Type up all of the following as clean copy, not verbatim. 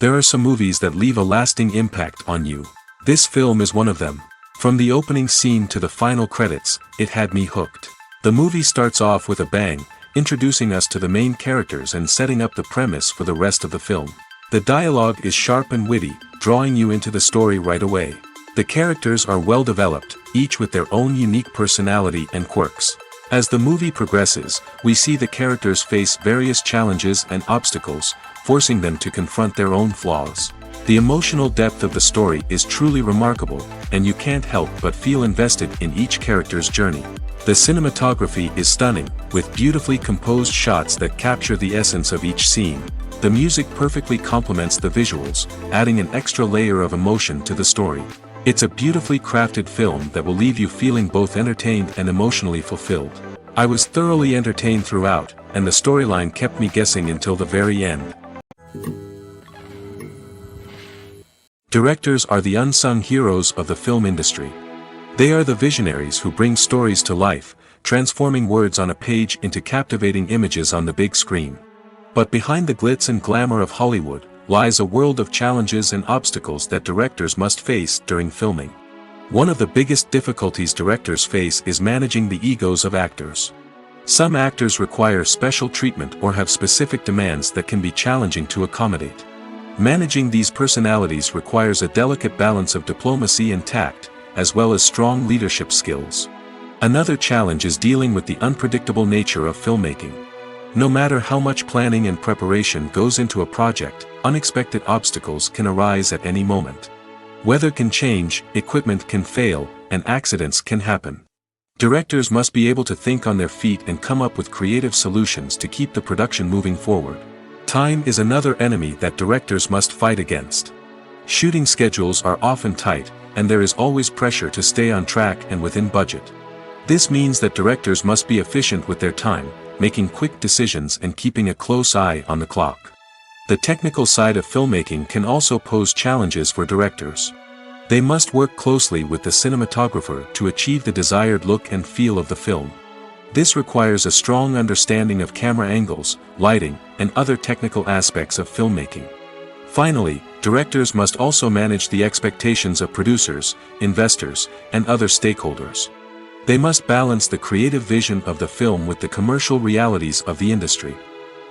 There are some movies that leave a lasting impact on you. This film is one of them. From the opening scene to the final credits, it had me hooked. The movie starts off with a bang, introducing us to the main characters and setting up the premise for the rest of the film. The dialogue is sharp and witty, drawing you into the story right away. The characters are well developed, each with their own unique personality and quirks. As the movie progresses, we see the characters face various challenges and obstacles, forcing them to confront their own flaws. The emotional depth of the story is truly remarkable, and you can't help but feel invested in each character's journey. The cinematography is stunning, with beautifully composed shots that capture the essence of each scene. The music perfectly complements the visuals, adding an extra layer of emotion to the story. It's a beautifully crafted film that will leave you feeling both entertained and emotionally fulfilled. I was thoroughly entertained throughout, and the storyline kept me guessing until the very end. Directors are the unsung heroes of the film industry. They are the visionaries who bring stories to life, transforming words on a page into captivating images on the big screen. But behind the glitz and glamour of Hollywood, lies a world of challenges and obstacles that directors must face during filming. One of the biggest difficulties directors face is managing the egos of actors. Some actors require special treatment or have specific demands that can be challenging to accommodate. Managing these personalities requires a delicate balance of diplomacy and tact, as well as strong leadership skills. Another challenge is dealing with the unpredictable nature of filmmaking. No matter how much planning and preparation goes into a project, unexpected obstacles can arise at any moment. Weather can change, equipment can fail, and accidents can happen. Directors must be able to think on their feet and come up with creative solutions to keep the production moving forward. Time is another enemy that directors must fight against. Shooting schedules are often tight, and there is always pressure to stay on track and within budget. This means that directors must be efficient with their time, making quick decisions and keeping a close eye on the clock. The technical side of filmmaking can also pose challenges for directors. They must work closely with the cinematographer to achieve the desired look and feel of the film. This requires a strong understanding of camera angles, lighting, and other technical aspects of filmmaking. Finally, directors must also manage the expectations of producers, investors, and other stakeholders. They must balance the creative vision of the film with the commercial realities of the industry.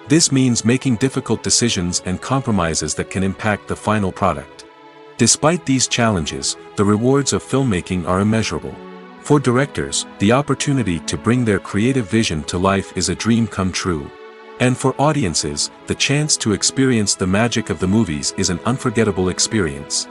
This means making difficult decisions and compromises that can impact the final product. Despite these challenges, the rewards of filmmaking are immeasurable. For directors, the opportunity to bring their creative vision to life is a dream come true. And for audiences, the chance to experience the magic of the movies is an unforgettable experience.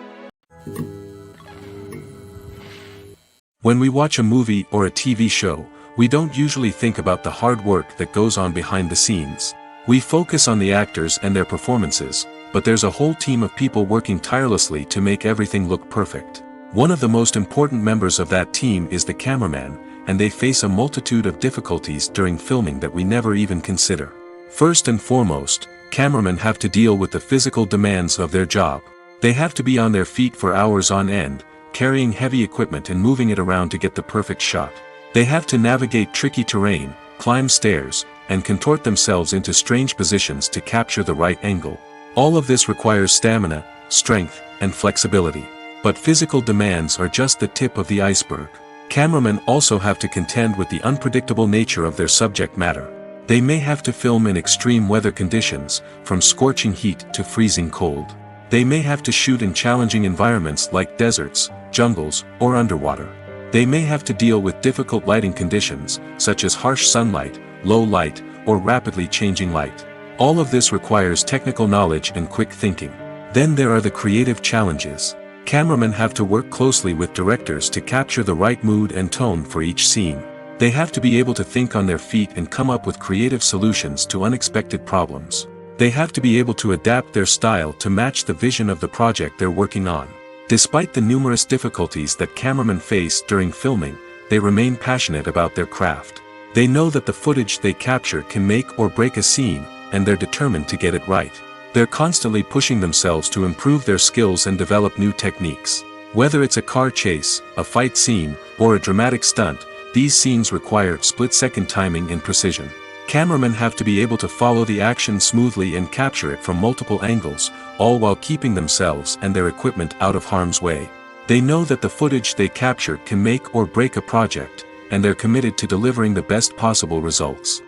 When we watch a movie or a TV show, we don't usually think about the hard work that goes on behind the scenes. We focus on the actors and their performances, but there's a whole team of people working tirelessly to make everything look perfect. One of the most important members of that team is the cameraman, and they face a multitude of difficulties during filming that we never even consider. First and foremost, cameramen have to deal with the physical demands of their job. They have to be on their feet for hours on end, carrying heavy equipment and moving it around to get the perfect shot. They have to navigate tricky terrain, climb stairs, and contort themselves into strange positions to capture the right angle. All of this requires stamina, strength, and flexibility. But physical demands are just the tip of the iceberg. Cameramen also have to contend with the unpredictable nature of their subject matter. They may have to film in extreme weather conditions, from scorching heat to freezing cold. They may have to shoot in challenging environments like deserts, jungles, or underwater. They may have to deal with difficult lighting conditions, such as harsh sunlight, low light, or rapidly changing light. All of this requires technical knowledge and quick thinking. Then there are the creative challenges. Cameramen have to work closely with directors to capture the right mood and tone for each scene. They have to be able to think on their feet and come up with creative solutions to unexpected problems. They have to be able to adapt their style to match the vision of the project they're working on. Despite the numerous difficulties that cameramen face during filming, they remain passionate about their craft. They know that the footage they capture can make or break a scene, and they're determined to get it right. They're constantly pushing themselves to improve their skills and develop new techniques. Whether it's a car chase, a fight scene, or a dramatic stunt, these scenes require split-second timing and precision. Cameramen have to be able to follow the action smoothly and capture it from multiple angles, all while keeping themselves and their equipment out of harm's way. They know that the footage they capture can make or break a project, and they're committed to delivering the best possible results.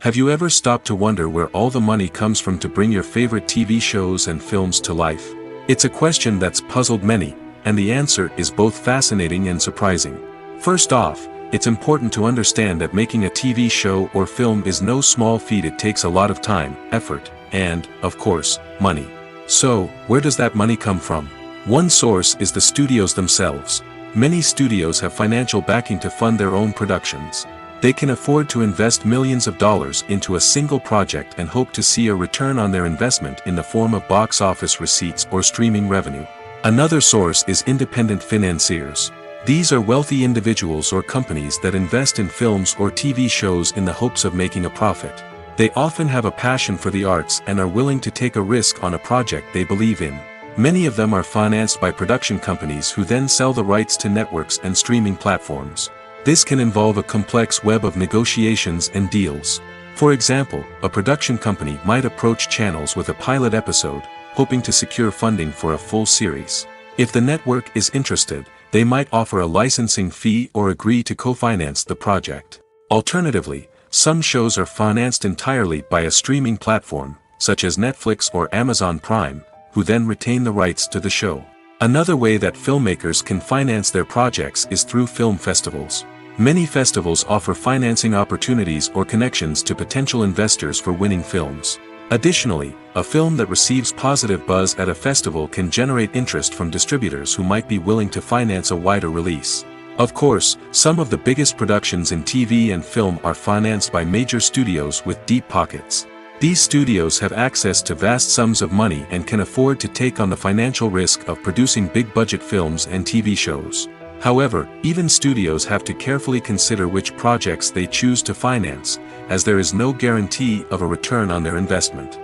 Have you ever stopped to wonder where all the money comes from to bring your favorite TV shows and films to life? It's a question that's puzzled many, and the answer is both fascinating and surprising. First off, it's important to understand that making a TV show or film is no small feat. It takes a lot of time, effort, and, of course, money. So, where does that money come from? One source is the studios themselves. Many studios have financial backing to fund their own productions. They can afford to invest millions of dollars into a single project and hope to see a return on their investment in the form of box office receipts or streaming revenue. Another source is independent financiers. These are wealthy individuals or companies that invest in films or TV shows in the hopes of making a profit. They often have a passion for the arts and are willing to take a risk on a project they believe in. Many of them are financed by production companies who then sell the rights to networks and streaming platforms. This can involve a complex web of negotiations and deals. For example, a production company might approach channels with a pilot episode, hoping to secure funding for a full series. If the network is interested, they might offer a licensing fee or agree to co-finance the project. Alternatively, some shows are financed entirely by a streaming platform, such as Netflix or Amazon Prime, who then retain the rights to the show. Another way that filmmakers can finance their projects is through film festivals. Many festivals offer financing opportunities or connections to potential investors for winning films. Additionally, a film that receives positive buzz at a festival can generate interest from distributors who might be willing to finance a wider release. Of course, some of the biggest productions in TV and film are financed by major studios with deep pockets. These studios have access to vast sums of money and can afford to take on the financial risk of producing big-budget films and TV shows. However, even studios have to carefully consider which projects they choose to finance, as there is no guarantee of a return on their investment.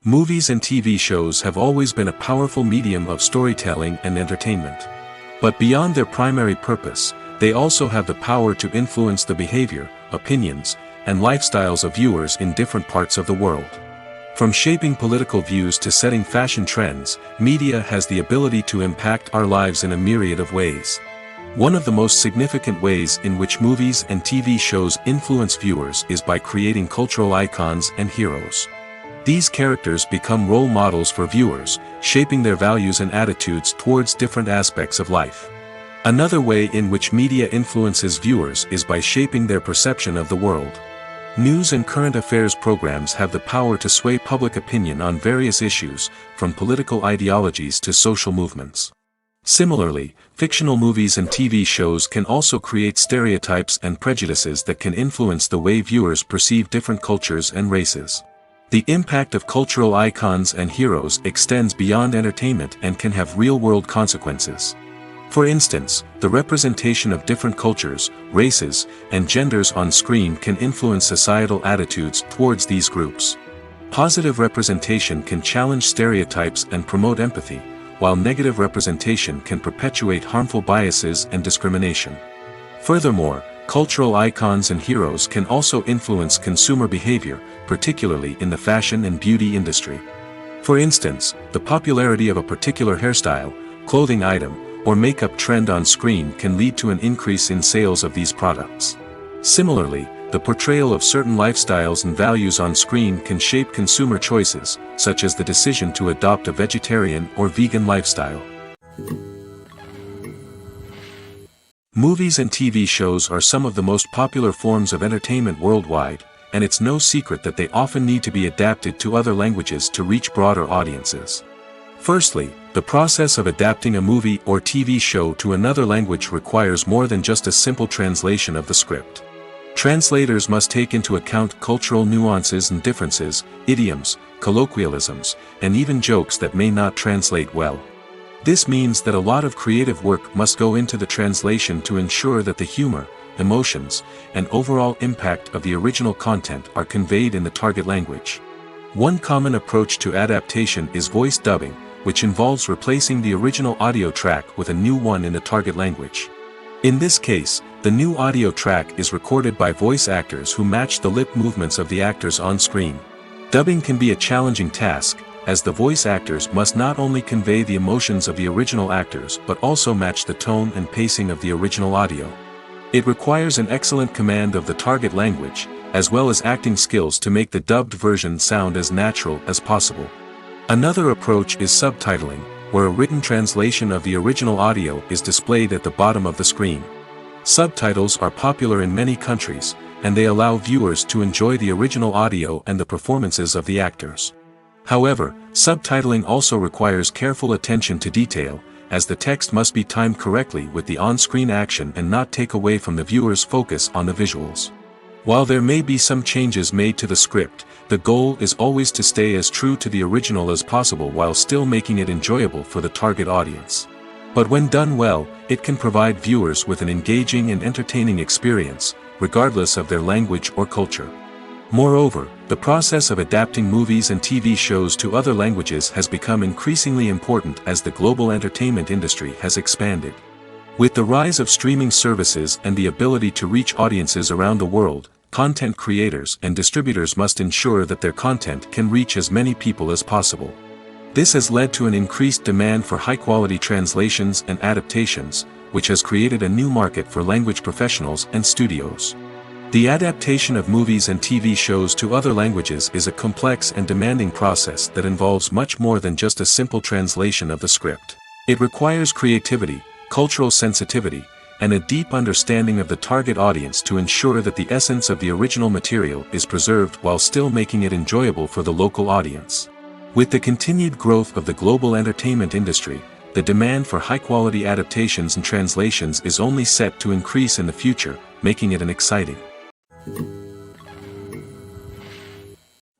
Movies and TV shows have always been a powerful medium of storytelling and entertainment. But beyond their primary purpose, they also have the power to influence the behavior, opinions, and lifestyles of viewers in different parts of the world. From shaping political views to setting fashion trends, media has the ability to impact our lives in a myriad of ways. One of the most significant ways in which movies and TV shows influence viewers is by creating cultural icons and heroes. These characters become role models for viewers, shaping their values and attitudes towards different aspects of life. Another way in which media influences viewers is by shaping their perception of the world. News and current affairs programs have the power to sway public opinion on various issues, from political ideologies to social movements. Similarly, fictional movies and TV shows can also create stereotypes and prejudices that can influence the way viewers perceive different cultures and races. The impact of cultural icons and heroes extends beyond entertainment and can have real-world consequences. For instance, the representation of different cultures, races, and genders on screen can influence societal attitudes towards these groups. Positive representation can challenge stereotypes and promote empathy, while negative representation can perpetuate harmful biases and discrimination. Furthermore, cultural icons and heroes can also influence consumer behavior, particularly in the fashion and beauty industry. For instance, the popularity of a particular hairstyle, clothing item, or makeup trend on screen can lead to an increase in sales of these products. Similarly, the portrayal of certain lifestyles and values on screen can shape consumer choices, such as the decision to adopt a vegetarian or vegan lifestyle. Movies and TV shows are some of the most popular forms of entertainment worldwide, and it's no secret that they often need to be adapted to other languages to reach broader audiences. Firstly, the process of adapting a movie or TV show to another language requires more than just a simple translation of the script. Translators must take into account cultural nuances and differences, idioms, colloquialisms, and even jokes that may not translate well. This means that a lot of creative work must go into the translation to ensure that the humor, emotions, and overall impact of the original content are conveyed in the target language. One common approach to adaptation is voice dubbing, which involves replacing the original audio track with a new one in the target language. In this case, the new audio track is recorded by voice actors who match the lip movements of the actors on screen. Dubbing can be a challenging task, as the voice actors must not only convey the emotions of the original actors but also match the tone and pacing of the original audio. It requires an excellent command of the target language, as well as acting skills to make the dubbed version sound as natural as possible. Another approach is subtitling, where a written translation of the original audio is displayed at the bottom of the screen. Subtitles are popular in many countries, and they allow viewers to enjoy the original audio and the performances of the actors. However, subtitling also requires careful attention to detail, as the text must be timed correctly with the on-screen action and not take away from the viewer's focus on the visuals. While there may be some changes made to the script, the goal is always to stay as true to the original as possible while still making it enjoyable for the target audience. But when done well, it can provide viewers with an engaging and entertaining experience, regardless of their language or culture. Moreover, the process of adapting movies and TV shows to other languages has become increasingly important as the global entertainment industry has expanded. With the rise of streaming services and the ability to reach audiences around the world, content creators and distributors must ensure that their content can reach as many people as possible. This has led to an increased demand for high-quality translations and adaptations, which has created a new market for language professionals and studios. The adaptation of movies and TV shows to other languages is a complex and demanding process that involves much more than just a simple translation of the script. It requires creativity, cultural sensitivity, and a deep understanding of the target audience to ensure that the essence of the original material is preserved while still making it enjoyable for the local audience. With the continued growth of the global entertainment industry, the demand for high-quality adaptations and translations is only set to increase in the future, making it an exciting.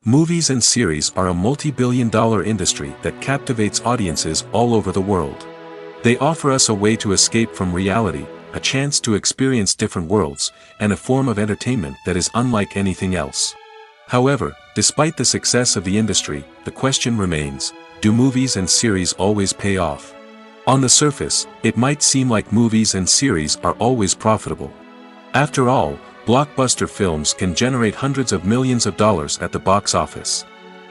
Movies and series are a multi-billion-dollar industry that captivates audiences all over the world. They offer us a way to escape from reality, a chance to experience different worlds, and a form of entertainment that is unlike anything else. However, despite the success of the industry, the question remains, do movies and series always pay off? On the surface, it might seem like movies and series are always profitable. After all, blockbuster films can generate hundreds of millions of dollars at the box office.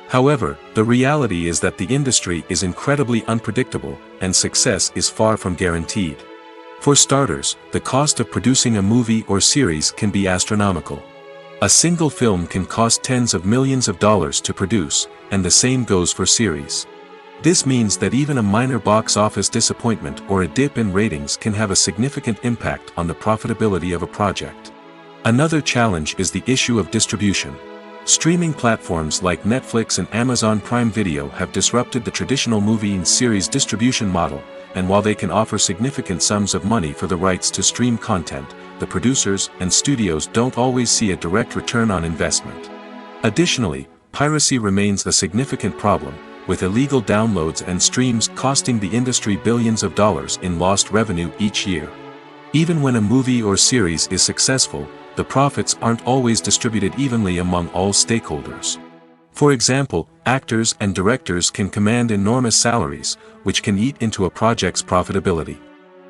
However, the reality is that the industry is incredibly unpredictable, and success is far from guaranteed. For starters, the cost of producing a movie or series can be astronomical. A single film can cost tens of millions of dollars to produce, and the same goes for series. This means that even a minor box office disappointment or a dip in ratings can have a significant impact on the profitability of a project. Another challenge is the issue of distribution. Streaming platforms like Netflix and Amazon Prime Video have disrupted the traditional movie and series distribution model, and while they can offer significant sums of money for the rights to stream content, the producers and studios don't always see a direct return on investment. Additionally, piracy remains a significant problem, with illegal downloads and streams costing the industry billions of dollars in lost revenue each year. Even when a movie or series is successful, the profits aren't always distributed evenly among all stakeholders. For example, actors and directors can command enormous salaries, which can eat into a project's profitability.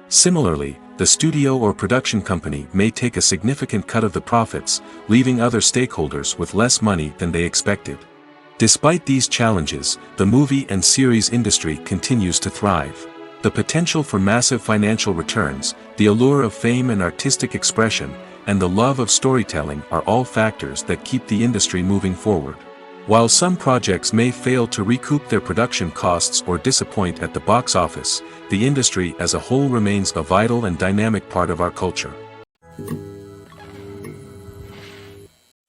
Similarly, the studio or production company may take a significant cut of the profits, leaving other stakeholders with less money than they expected. Despite these challenges, the movie and series industry continues to thrive. The potential for massive financial returns, the allure of fame and artistic expression, and the love of storytelling are all factors that keep the industry moving forward. While some projects may fail to recoup their production costs or disappoint at the box office, the industry as a whole remains a vital and dynamic part of our culture.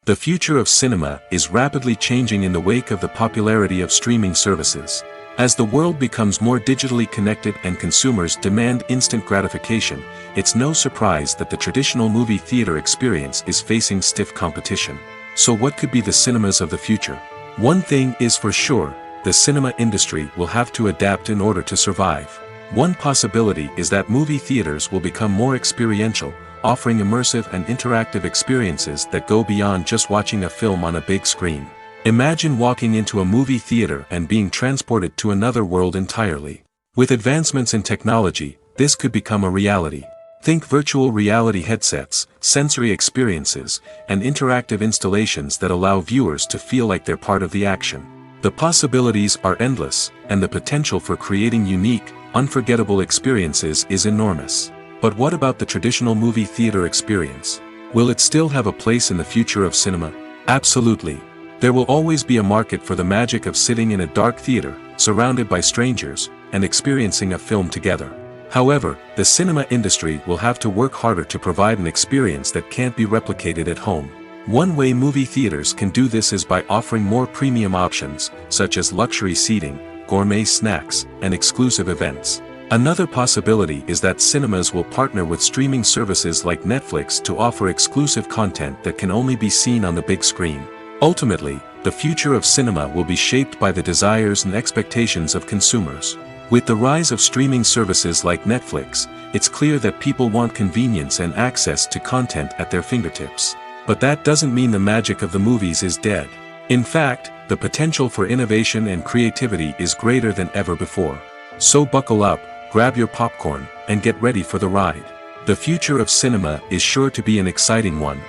The future of cinema is rapidly changing in the wake of the popularity of streaming services. As the world becomes more digitally connected and consumers demand instant gratification, it's no surprise that the traditional movie theater experience is facing stiff competition. So what could be the cinemas of the future? One thing is for sure, the cinema industry will have to adapt in order to survive. One possibility is that movie theaters will become more experiential, offering immersive and interactive experiences that go beyond just watching a film on a big screen. Imagine walking into a movie theater and being transported to another world entirely. With advancements in technology, this could become a reality. Think virtual reality headsets, sensory experiences, and interactive installations that allow viewers to feel like they're part of the action. The possibilities are endless, and the potential for creating unique, unforgettable experiences is enormous. But what about the traditional movie theater experience? Will it still have a place in the future of cinema? Absolutely. There will always be a market for the magic of sitting in a dark theater, surrounded by strangers, and experiencing a film together. However, the cinema industry will have to work harder to provide an experience that can't be replicated at home. One way movie theaters can do this is by offering more premium options, such as luxury seating, gourmet snacks, and exclusive events. Another possibility is that cinemas will partner with streaming services like Netflix to offer exclusive content that can only be seen on the big screen. Ultimately, the future of cinema will be shaped by the desires and expectations of consumers. With the rise of streaming services like Netflix, it's clear that people want convenience and access to content at their fingertips. But that doesn't mean the magic of the movies is dead. In fact, the potential for innovation and creativity is greater than ever before. So buckle up, grab your popcorn, and get ready for the ride. The future of cinema is sure to be an exciting one.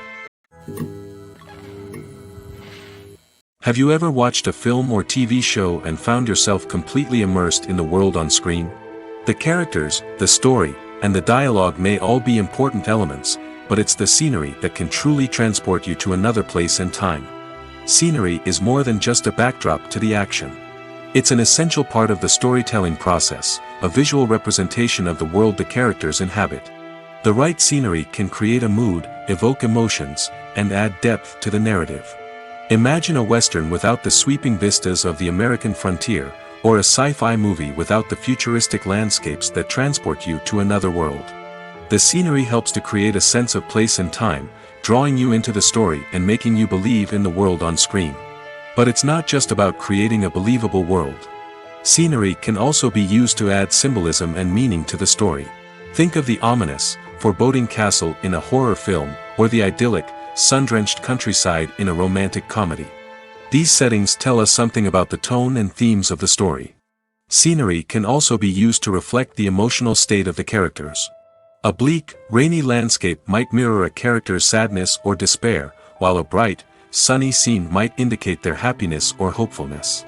Have you ever watched a film or TV show and found yourself completely immersed in the world on screen? The characters, the story, and the dialogue may all be important elements, but it's the scenery that can truly transport you to another place and time. Scenery is more than just a backdrop to the action. It's an essential part of the storytelling process, a visual representation of the world the characters inhabit. The right scenery can create a mood, evoke emotions, and add depth to the narrative. Imagine a Western without the sweeping vistas of the American frontier, or a sci-fi movie without the futuristic landscapes that transport you to another world. The scenery helps to create a sense of place and time, drawing you into the story and making you believe in the world on screen. But it's not just about creating a believable world. Scenery can also be used to add symbolism and meaning to the story. Think of the ominous, foreboding castle in a horror film, or the idyllic, sun-drenched countryside in a romantic comedy. These settings tell us something about the tone and themes of the story. Scenery can also be used to reflect the emotional state of the characters. A bleak, rainy landscape might mirror a character's sadness or despair, while a bright, sunny scene might indicate their happiness or hopefulness.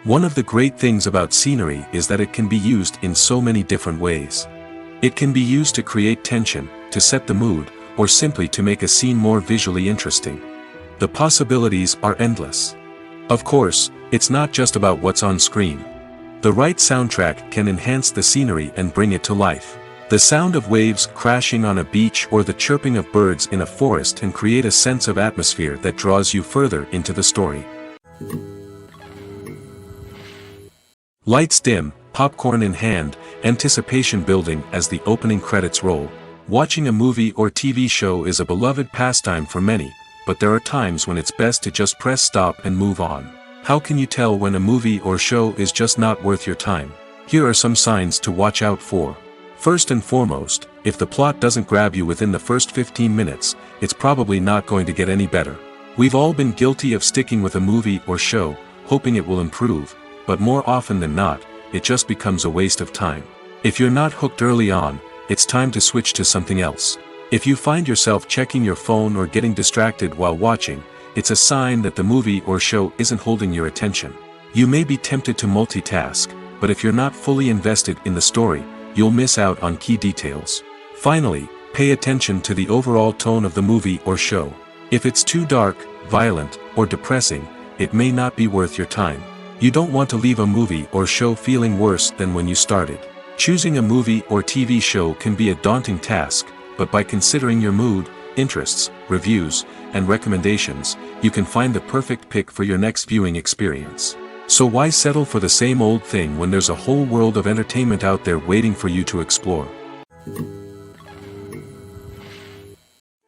One of the great things about scenery is that it can be used in so many different ways. It can be used to create tension, to set the mood, or simply to make a scene more visually interesting. The possibilities are endless. Of course, it's not just about what's on screen. The right soundtrack can enhance the scenery and bring it to life. The sound of waves crashing on a beach or the chirping of birds in a forest can create a sense of atmosphere that draws you further into the story. Lights dim, popcorn in hand, anticipation building as the opening credits roll. Watching a movie or TV show is a beloved pastime for many, but there are times when it's best to just press stop and move on. How can you tell when a movie or show is just not worth your time? Here are some signs to watch out for. First and foremost, if the plot doesn't grab you within the first 15 minutes, it's probably not going to get any better. We've all been guilty of sticking with a movie or show, hoping it will improve, but more often than not, it just becomes a waste of time. If you're not hooked early on, it's time to switch to something else. If you find yourself checking your phone or getting distracted while watching, it's a sign that the movie or show isn't holding your attention. You may be tempted to multitask, but if you're not fully invested in the story, you'll miss out on key details. Finally, pay attention to the overall tone of the movie or show. If it's too dark, violent, or depressing, it may not be worth your time. You don't want to leave a movie or show feeling worse than when you started. Choosing a movie or TV show can be a daunting task, but by considering your mood, interests, reviews, and recommendations, you can find the perfect pick for your next viewing experience. So why settle for the same old thing when there's a whole world of entertainment out there waiting for you to explore?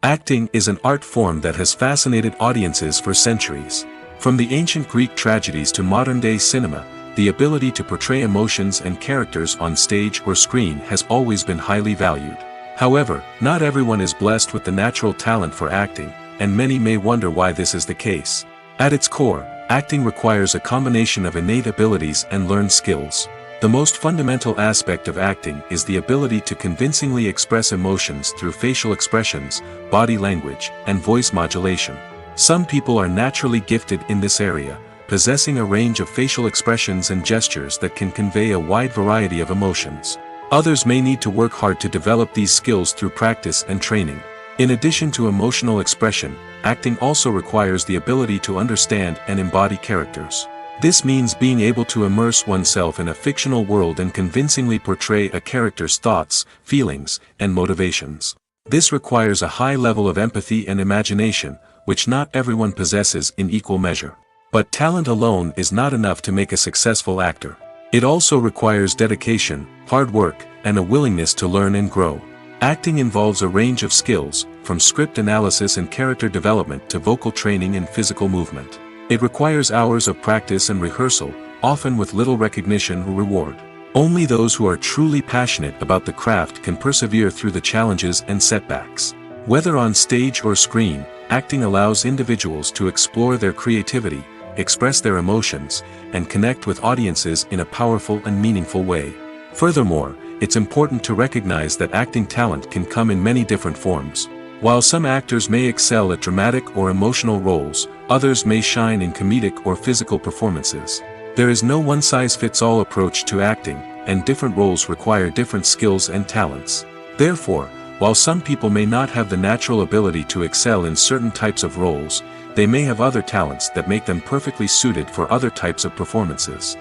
Acting is an art form that has fascinated audiences for centuries. From the ancient Greek tragedies to modern-day cinema, the ability to portray emotions and characters on stage or screen has always been highly valued. However, not everyone is blessed with the natural talent for acting, and many may wonder why this is the case. At its core, acting requires a combination of innate abilities and learned skills. The most fundamental aspect of acting is the ability to convincingly express emotions through facial expressions, body language, and voice modulation. Some people are naturally gifted in this area, possessing a range of facial expressions and gestures that can convey a wide variety of emotions. Others may need to work hard to develop these skills through practice and training. In addition to emotional expression, acting also requires the ability to understand and embody characters. This means being able to immerse oneself in a fictional world and convincingly portray a character's thoughts, feelings, and motivations. This requires a high level of empathy and imagination, which not everyone possesses in equal measure. But talent alone is not enough to make a successful actor. It also requires dedication, hard work, and a willingness to learn and grow. Acting involves a range of skills, from script analysis and character development to vocal training and physical movement. It requires hours of practice and rehearsal, often with little recognition or reward. Only those who are truly passionate about the craft can persevere through the challenges and setbacks. Whether on stage or screen, acting allows individuals to explore their creativity, express their emotions, and connect with audiences in a powerful and meaningful way. Furthermore, it's important to recognize that acting talent can come in many different forms. While some actors may excel at dramatic or emotional roles, others may shine in comedic or physical performances. There is no one-size-fits-all approach to acting, and different roles require different skills and talents. Therefore, while some people may not have the natural ability to excel in certain types of roles, they may have other talents that make them perfectly suited for other types of performances.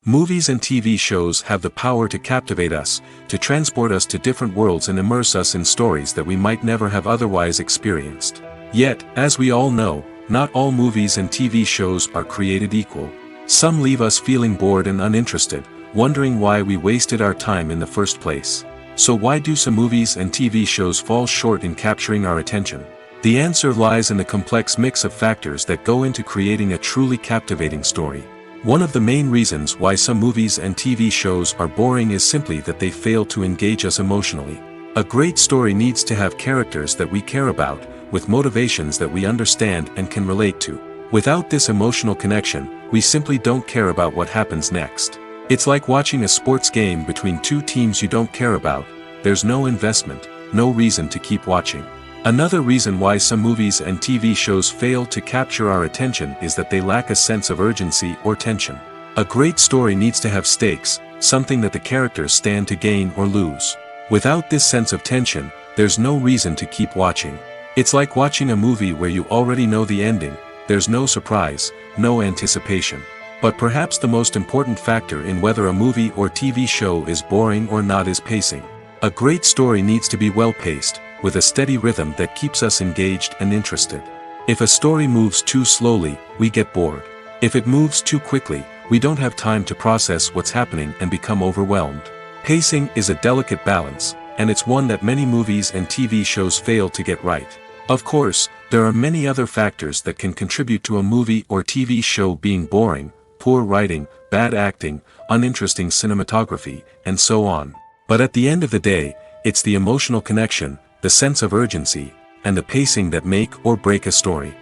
Movies and TV shows have the power to captivate us, to transport us to different worlds and immerse us in stories that we might never have otherwise experienced. Yet, as we all know, not all movies and TV shows are created equal. Some leave us feeling bored and uninterested, wondering why we wasted our time in the first place. So why do some movies and TV shows fall short in capturing our attention? The answer lies in the complex mix of factors that go into creating a truly captivating story. One of the main reasons why some movies and TV shows are boring is simply that they fail to engage us emotionally. A great story needs to have characters that we care about, with motivations that we understand and can relate to. Without this emotional connection, we simply don't care about what happens next. It's like watching a sports game between two teams you don't care about. There's no investment, no reason to keep watching. Another reason why some movies and TV shows fail to capture our attention is that they lack a sense of urgency or tension. A great story needs to have stakes, something that the characters stand to gain or lose. Without this sense of tension, there's no reason to keep watching. It's like watching a movie where you already know the ending. There's no surprise, no anticipation. But perhaps the most important factor in whether a movie or TV show is boring or not is pacing. A great story needs to be well-paced, with a steady rhythm that keeps us engaged and interested. If a story moves too slowly, we get bored. If it moves too quickly, we don't have time to process what's happening and become overwhelmed. Pacing is a delicate balance, and it's one that many movies and TV shows fail to get right. Of course, there are many other factors that can contribute to a movie or TV show being boring: poor writing, bad acting, uninteresting cinematography, and so on. But at the end of the day, it's the emotional connection, the sense of urgency, and the pacing that make or break a story.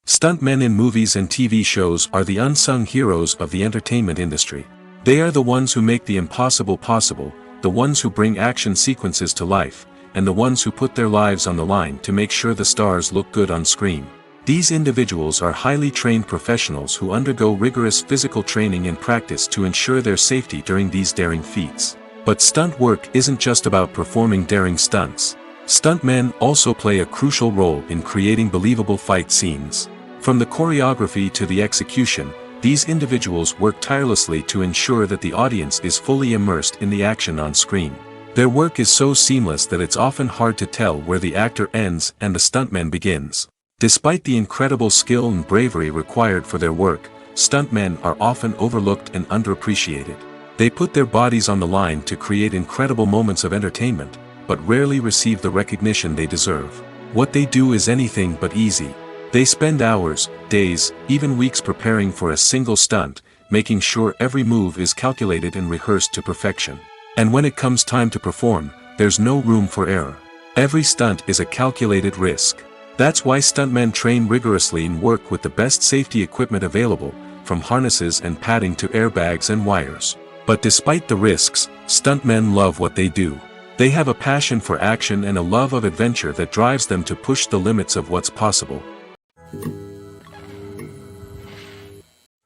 Stuntmen in movies and TV shows are the unsung heroes of the entertainment industry. They are the ones who make the impossible possible, the ones who bring action sequences to life, and the ones who put their lives on the line to make sure the stars look good on screen. These individuals are highly trained professionals who undergo rigorous physical training and practice to ensure their safety during these daring feats. But stunt work isn't just about performing daring stunts. Stuntmen also play a crucial role in creating believable fight scenes. From the choreography to the execution, these individuals work tirelessly to ensure that the audience is fully immersed in the action on screen. Their work is so seamless that it's often hard to tell where the actor ends and the stuntman begins. Despite the incredible skill and bravery required for their work, stuntmen are often overlooked and underappreciated. They put their bodies on the line to create incredible moments of entertainment, but rarely receive the recognition they deserve. What they do is anything but easy. They spend hours, days, even weeks preparing for a single stunt, making sure every move is calculated and rehearsed to perfection. And when it comes time to perform, there's no room for error. Every stunt is a calculated risk. That's why stuntmen train rigorously and work with the best safety equipment available, from harnesses and padding to airbags and wires. But despite the risks, stuntmen love what they do. They have a passion for action and a love of adventure that drives them to push the limits of what's possible.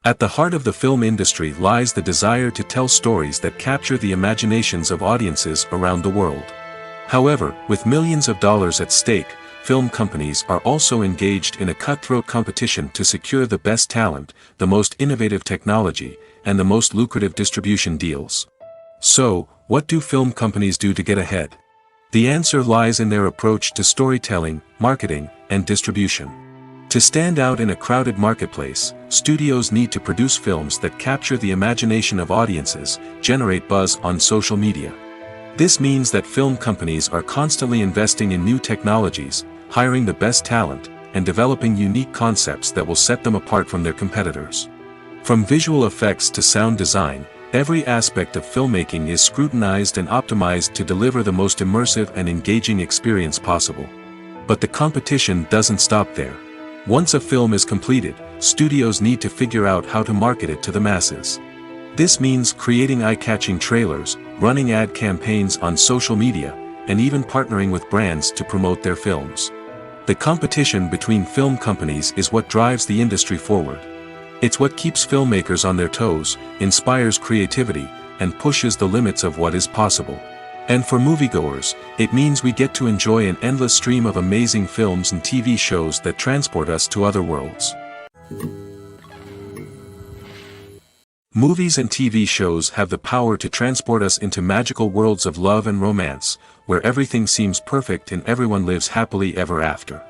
At the heart of the film industry lies the desire to tell stories that capture the imaginations of audiences around the world. However, with millions of dollars at stake, film companies are also engaged in a cutthroat competition to secure the best talent, the most innovative technology, and the most lucrative distribution deals. So, what do film companies do to get ahead? The answer lies in their approach to storytelling, marketing, and distribution. To stand out in a crowded marketplace, studios need to produce films that capture the imagination of audiences, generate buzz on social media. This means that film companies are constantly investing in new technologies, hiring the best talent, and developing unique concepts that will set them apart from their competitors. From visual effects to sound design, every aspect of filmmaking is scrutinized and optimized to deliver the most immersive and engaging experience possible. But the competition doesn't stop there. Once a film is completed, studios need to figure out how to market it to the masses. This means creating eye-catching trailers, running ad campaigns on social media, and even partnering with brands to promote their films. The competition between film companies is what drives the industry forward. It's what keeps filmmakers on their toes, inspires creativity, and pushes the limits of what is possible. And for moviegoers, it means we get to enjoy an endless stream of amazing films and TV shows that transport us to other worlds. Movies and TV shows have the power to transport us into magical worlds of love and romance, where everything seems perfect and everyone lives happily ever after.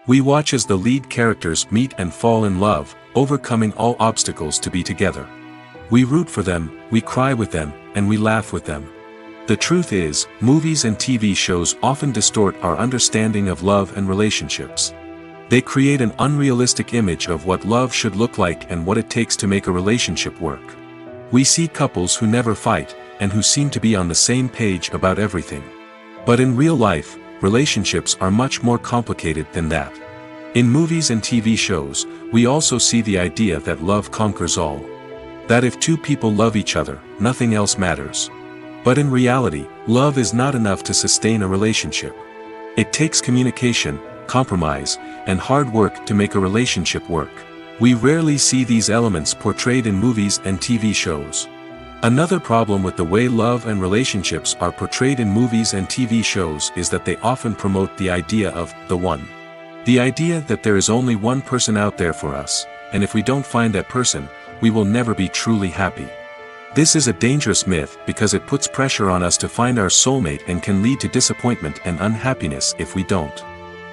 We watch as the lead characters meet and fall in love, overcoming all obstacles to be together. We root for them, we cry with them, and we laugh with them. The truth is, movies and TV shows often distort our understanding of love and relationships. They create an unrealistic image of what love should look like and what it takes to make a relationship work. We see couples who never fight, and who seem to be on the same page about everything. But in real life, relationships are much more complicated than that. In movies and TV shows, we also see the idea that love conquers all. That if two people love each other, nothing else matters. But in reality, love is not enough to sustain a relationship. It takes communication, compromise, and hard work to make a relationship work. We rarely see these elements portrayed in movies and TV shows. Another problem with the way love and relationships are portrayed in movies and TV shows is that they often promote the idea of the one. The idea that there is only one person out there for us, and if we don't find that person, we will never be truly happy. This is a dangerous myth because it puts pressure on us to find our soulmate and can lead to disappointment and unhappiness if we don't.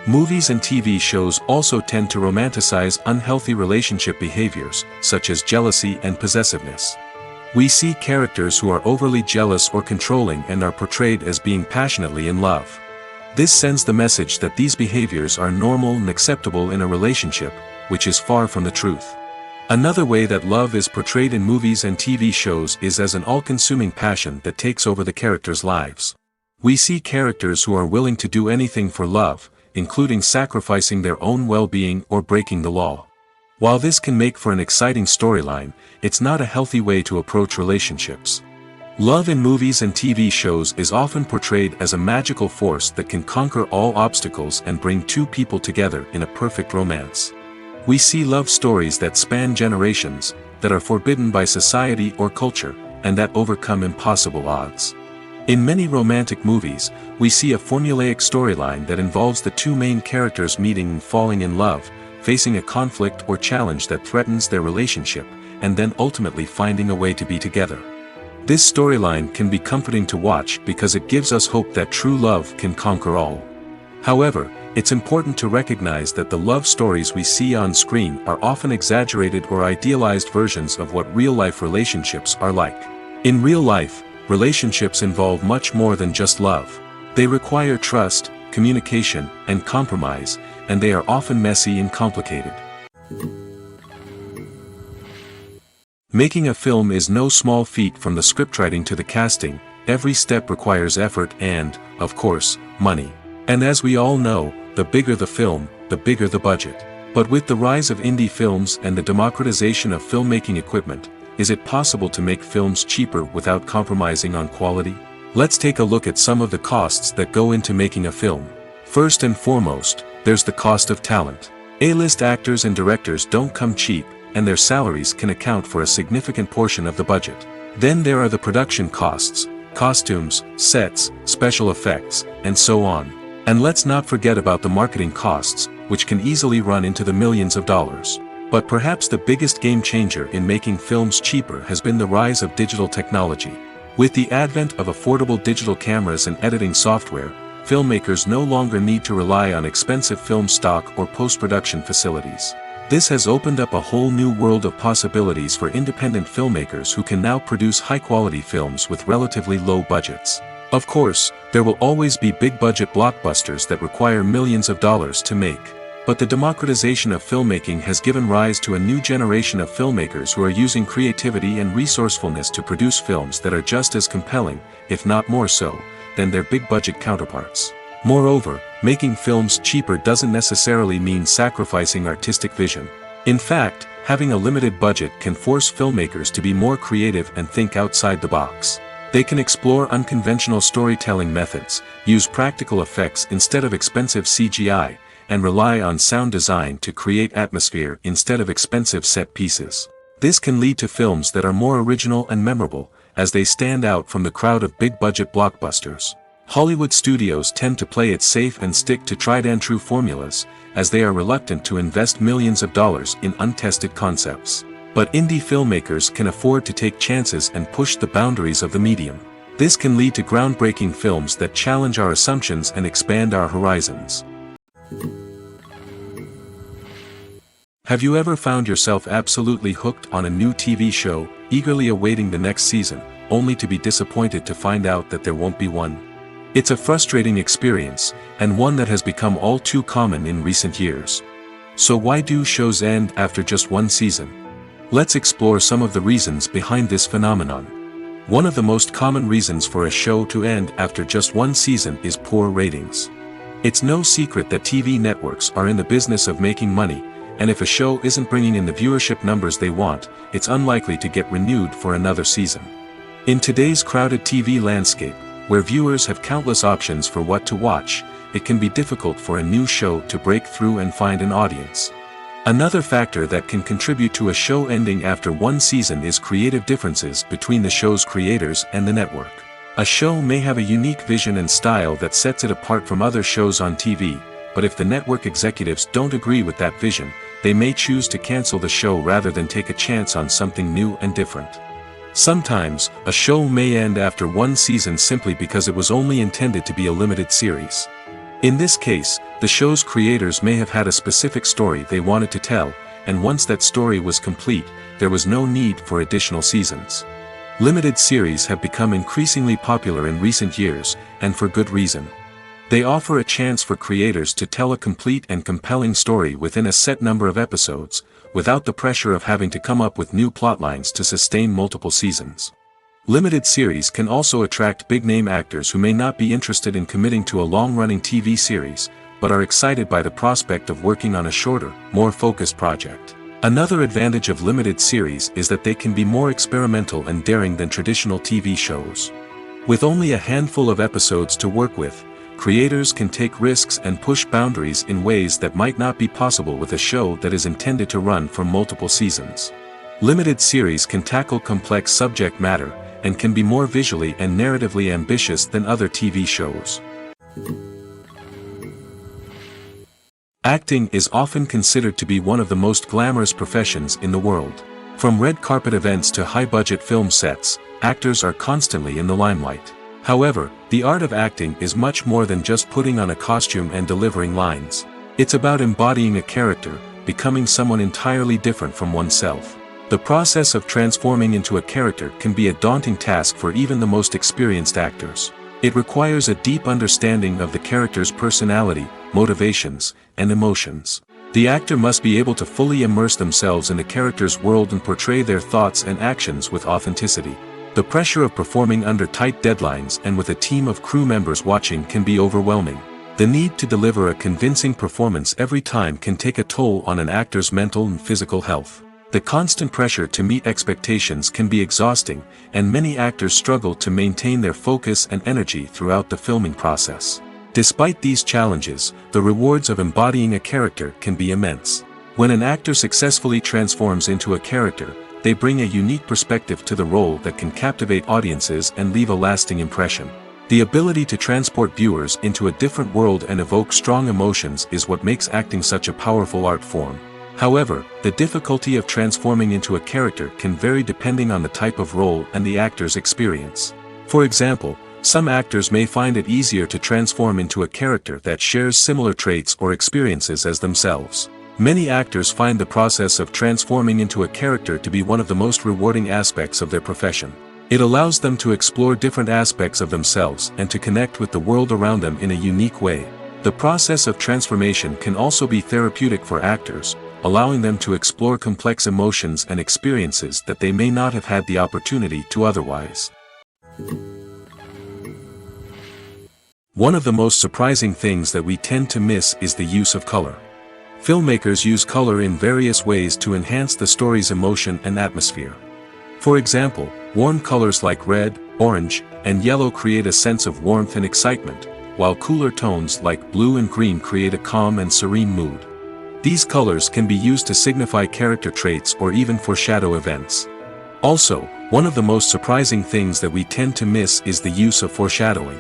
Movies and TV shows also tend to romanticize unhealthy relationship behaviors, such as jealousy and possessiveness. We see characters who are overly jealous or controlling and are portrayed as being passionately in love. This sends the message that these behaviors are normal and acceptable in a relationship, which is far from the truth. Another way that love is portrayed in movies and TV shows is as an all-consuming passion that takes over the characters' lives. We see characters who are willing to do anything for love, including sacrificing their own well-being or breaking the law. While this can make for an exciting storyline, it's not a healthy way to approach relationships. Love in movies and TV shows is often portrayed as a magical force that can conquer all obstacles and bring two people together in a perfect romance. We see love stories that span generations, that are forbidden by society or culture, and that overcome impossible odds. In many romantic movies, we see a formulaic storyline that involves the two main characters meeting and falling in love, facing a conflict or challenge that threatens their relationship, and then ultimately finding a way to be together. This storyline can be comforting to watch because it gives us hope that true love can conquer all. However, it's important to recognize that the love stories we see on screen are often exaggerated or idealized versions of what real-life relationships are like. In real life, relationships involve much more than just love. They require trust, communication, and compromise, and they are often messy and complicated. Making a film is no small feat. From the scriptwriting to the casting, every step requires effort and, of course, money. And as we all know, the bigger the film, the the bigger the budget. But with the rise of indie films and the democratization of filmmaking equipment, is it possible to make films cheaper without compromising on quality? Let's take a look at some of the costs that go into making a film. First and foremost, there's the cost of talent. A-list actors and directors don't come cheap, and their salaries can account for a significant portion of the budget. Then there are the production costs, costumes, sets, special effects, and so on. And let's not forget about the marketing costs, which can easily run into the millions of dollars. But perhaps the biggest game changer in making films cheaper has been the rise of digital technology. With the advent of affordable digital cameras and editing software, filmmakers no longer need to rely on expensive film stock or post-production facilities. This has opened up a whole new world of possibilities for independent filmmakers who can now produce high-quality films with relatively low budgets. Of course, there will always be big-budget blockbusters that require millions of dollars to make. But the democratization of filmmaking has given rise to a new generation of filmmakers who are using creativity and resourcefulness to produce films that are just as compelling, if not more so, than their big-budget counterparts. Moreover, making films cheaper doesn't necessarily mean sacrificing artistic vision. In fact, having a limited budget can force filmmakers to be more creative and think outside the box. They can explore unconventional storytelling methods, use practical effects instead of expensive CGI, and rely on sound design to create atmosphere instead of expensive set pieces. This can lead to films that are more original and memorable, as they stand out from the crowd of big-budget blockbusters. Hollywood studios tend to play it safe and stick to tried-and-true formulas, as they are reluctant to invest millions of dollars in untested concepts. But indie filmmakers can afford to take chances and push the boundaries of the medium. This can lead to groundbreaking films that challenge our assumptions and expand our horizons. Have you ever found yourself absolutely hooked on a new TV show, eagerly awaiting the next season, only to be disappointed to find out that there won't be one? It's a frustrating experience, and one that has become all too common in recent years. So why do shows end after just one season? Let's explore some of the reasons behind this phenomenon. One of the most common reasons for a show to end after just one season is poor ratings. It's no secret that TV networks are in the business of making money, and if a show isn't bringing in the viewership numbers they want, it's unlikely to get renewed for another season. In today's crowded TV landscape, where viewers have countless options for what to watch, it can be difficult for a new show to break through and find an audience. Another factor that can contribute to a show ending after one season is creative differences between the show's creators and the network. A show may have a unique vision and style that sets it apart from other shows on TV, but if the network executives don't agree with that vision, they may choose to cancel the show rather than take a chance on something new and different. Sometimes, a show may end after one season simply because it was only intended to be a limited series. In this case, the show's creators may have had a specific story they wanted to tell, and once that story was complete, there was no need for additional seasons. Limited series have become increasingly popular in recent years, and for good reason. They offer a chance for creators to tell a complete and compelling story within a set number of episodes, without the pressure of having to come up with new plotlines to sustain multiple seasons. Limited series can also attract big-name actors who may not be interested in committing to a long-running TV series, but are excited by the prospect of working on a shorter, more focused project. Another advantage of limited series is that they can be more experimental and daring than traditional TV shows. With only a handful of episodes to work with, creators can take risks and push boundaries in ways that might not be possible with a show that is intended to run for multiple seasons. Limited series can tackle complex subject matter, and can be more visually and narratively ambitious than other TV shows. Acting is often considered to be one of the most glamorous professions in the world. From red carpet events to high-budget film sets, actors are constantly in the limelight. However, the art of acting is much more than just putting on a costume and delivering lines. It's about embodying a character, becoming someone entirely different from oneself. The process of transforming into a character can be a daunting task for even the most experienced actors. It requires a deep understanding of the character's personality, motivations, and emotions. The actor must be able to fully immerse themselves in the character's world and portray their thoughts and actions with authenticity. The pressure of performing under tight deadlines and with a team of crew members watching can be overwhelming. The need to deliver a convincing performance every time can take a toll on an actor's mental and physical health. The constant pressure to meet expectations can be exhausting, and many actors struggle to maintain their focus and energy throughout the filming process. Despite these challenges, the rewards of embodying a character can be immense. When an actor successfully transforms into a character, they bring a unique perspective to the role that can captivate audiences and leave a lasting impression. The ability to transport viewers into a different world and evoke strong emotions is what makes acting such a powerful art form. However, the difficulty of transforming into a character can vary depending on the type of role and the actor's experience. For example, some actors may find it easier to transform into a character that shares similar traits or experiences as themselves. Many actors find the process of transforming into a character to be one of the most rewarding aspects of their profession. It allows them to explore different aspects of themselves and to connect with the world around them in a unique way. The process of transformation can also be therapeutic for actors, allowing them to explore complex emotions and experiences that they may not have had the opportunity to otherwise. One of the most surprising things that we tend to miss is the use of color. Filmmakers use color in various ways to enhance the story's emotion and atmosphere. For example, warm colors like red, orange, and yellow create a sense of warmth and excitement, while cooler tones like blue and green create a calm and serene mood. These colors can be used to signify character traits or even foreshadow events. Also, one of the most surprising things that we tend to miss is the use of foreshadowing.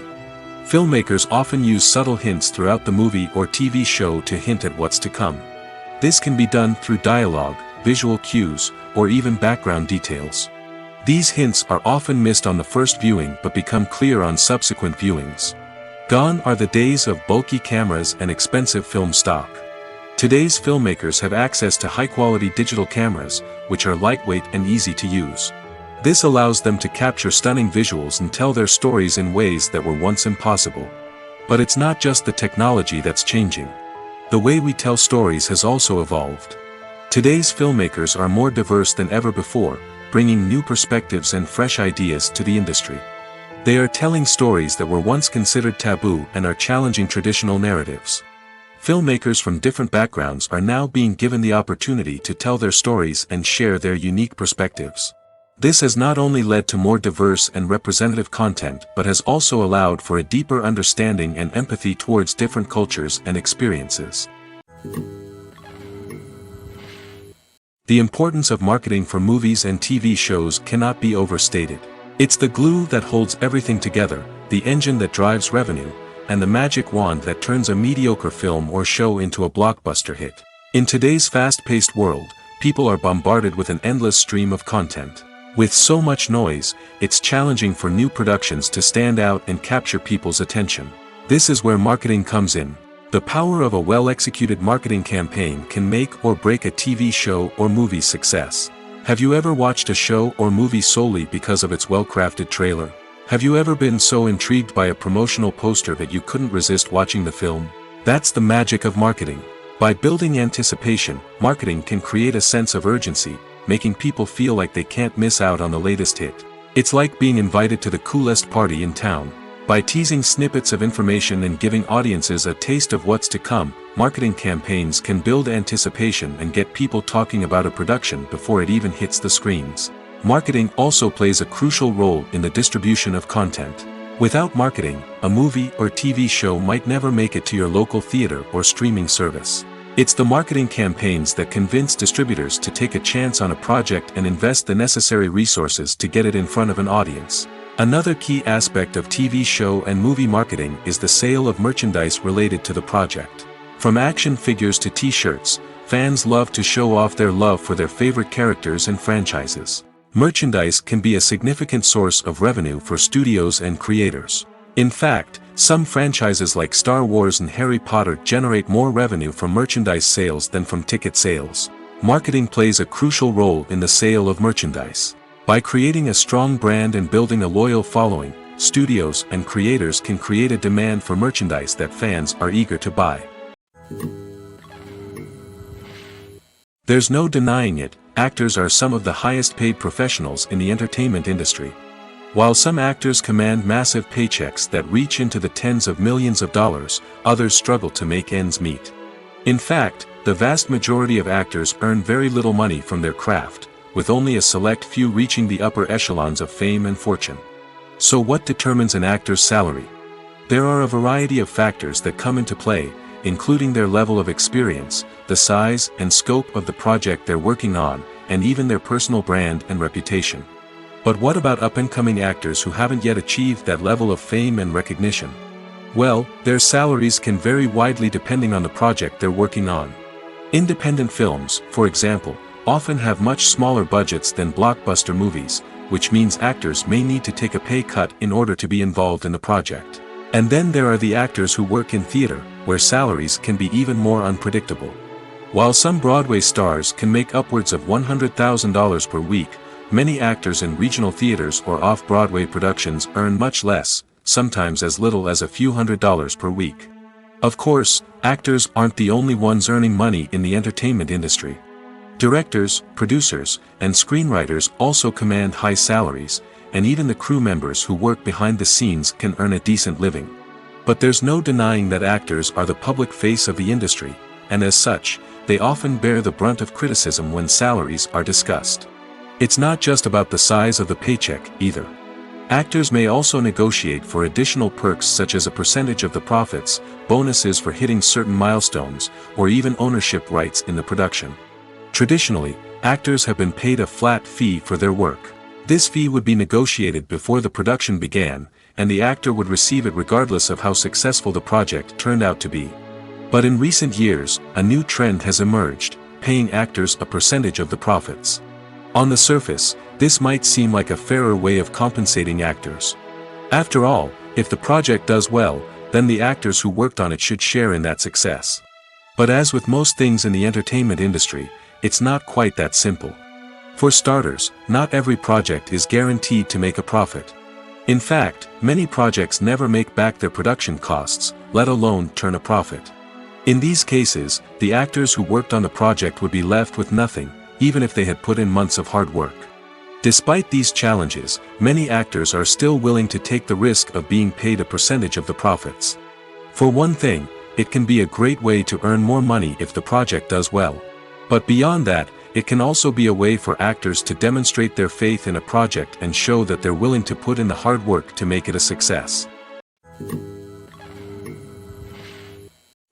Filmmakers often use subtle hints throughout the movie or TV show to hint at what's to come. This can be done through dialogue, visual cues, or even background details. These hints are often missed on the first viewing but become clear on subsequent viewings. Gone are the days of bulky cameras and expensive film stock. Today's filmmakers have access to high-quality digital cameras, which are lightweight and easy to use. This allows them to capture stunning visuals and tell their stories in ways that were once impossible. But it's not just the technology that's changing. The way we tell stories has also evolved. Today's filmmakers are more diverse than ever before, bringing new perspectives and fresh ideas to the industry. They are telling stories that were once considered taboo and are challenging traditional narratives. Filmmakers from different backgrounds are now being given the opportunity to tell their stories and share their unique perspectives. This has not only led to more diverse and representative content but has also allowed for a deeper understanding and empathy towards different cultures and experiences. The importance of marketing for movies and TV shows cannot be overstated. It's the glue that holds everything together, the engine that drives revenue, and the magic wand that turns a mediocre film or show into a blockbuster hit. In today's fast-paced world, people are bombarded with an endless stream of content. With so much noise, it's challenging for new productions to stand out and capture people's attention. This is where marketing comes in. The power of a well-executed marketing campaign can make or break a TV show or movie's success. Have you ever watched a show or movie solely because of its well-crafted trailer? Have you ever been so intrigued by a promotional poster that you couldn't resist watching the film? That's the magic of marketing. By building anticipation, marketing can create a sense of urgency, making people feel like they can't miss out on the latest hit. It's like being invited to the coolest party in town. By teasing snippets of information and giving audiences a taste of what's to come, marketing campaigns can build anticipation and get people talking about a production before it even hits the screens. Marketing also plays a crucial role in the distribution of content. Without marketing, a movie or TV show might never make it to your local theater or streaming service. It's the marketing campaigns that convince distributors to take a chance on a project and invest the necessary resources to get it in front of an audience. Another key aspect of TV show and movie marketing is the sale of merchandise related to the project. From action figures to t-shirts, fans love to show off their love for their favorite characters and franchises. Merchandise can be a significant source of revenue for studios and creators. In fact, some franchises like Star Wars and Harry Potter generate more revenue from merchandise sales than from ticket sales. Marketing plays a crucial role in the sale of merchandise. By creating a strong brand and building a loyal following, studios and creators can create a demand for merchandise that fans are eager to buy. There's no denying it, actors are some of the highest paid professionals in the entertainment industry. While some actors command massive paychecks that reach into the tens of millions of dollars, others struggle to make ends meet. In fact, the vast majority of actors earn very little money from their craft, with only a select few reaching the upper echelons of fame and fortune. So what determines an actor's salary? There are a variety of factors that come into play, including their level of experience, the size and scope of the project they're working on, and even their personal brand and reputation. But what about up-and-coming actors who haven't yet achieved that level of fame and recognition? Well, their salaries can vary widely depending on the project they're working on. Independent films, for example, often have much smaller budgets than blockbuster movies, which means actors may need to take a pay cut in order to be involved in the project. And then there are the actors who work in theater, where salaries can be even more unpredictable. While some Broadway stars can make upwards of $100,000 per week, many actors in regional theaters or off-Broadway productions earn much less, sometimes as little as a few $100s per week. Of course, actors aren't the only ones earning money in the entertainment industry. Directors, producers, and screenwriters also command high salaries, and even the crew members who work behind the scenes can earn a decent living. But there's no denying that actors are the public face of the industry, and as such, they often bear the brunt of criticism when salaries are discussed. It's not just about the size of the paycheck, either. Actors may also negotiate for additional perks such as a percentage of the profits, bonuses for hitting certain milestones, or even ownership rights in the production. Traditionally, actors have been paid a flat fee for their work. This fee would be negotiated before the production began, and the actor would receive it regardless of how successful the project turned out to be. But in recent years, a new trend has emerged, paying actors a percentage of the profits. On the surface, this might seem like a fairer way of compensating actors. After all, if the project does well, then the actors who worked on it should share in that success. But as with most things in the entertainment industry, it's not quite that simple. For starters, not every project is guaranteed to make a profit. In fact, many projects never make back their production costs, let alone turn a profit. In these cases, the actors who worked on the project would be left with nothing, even if they had put in months of hard work. Despite these challenges, many actors are still willing to take the risk of being paid a percentage of the profits. For one thing, it can be a great way to earn more money if the project does well. But beyond that, it can also be a way for actors to demonstrate their faith in a project and show that they're willing to put in the hard work to make it a success.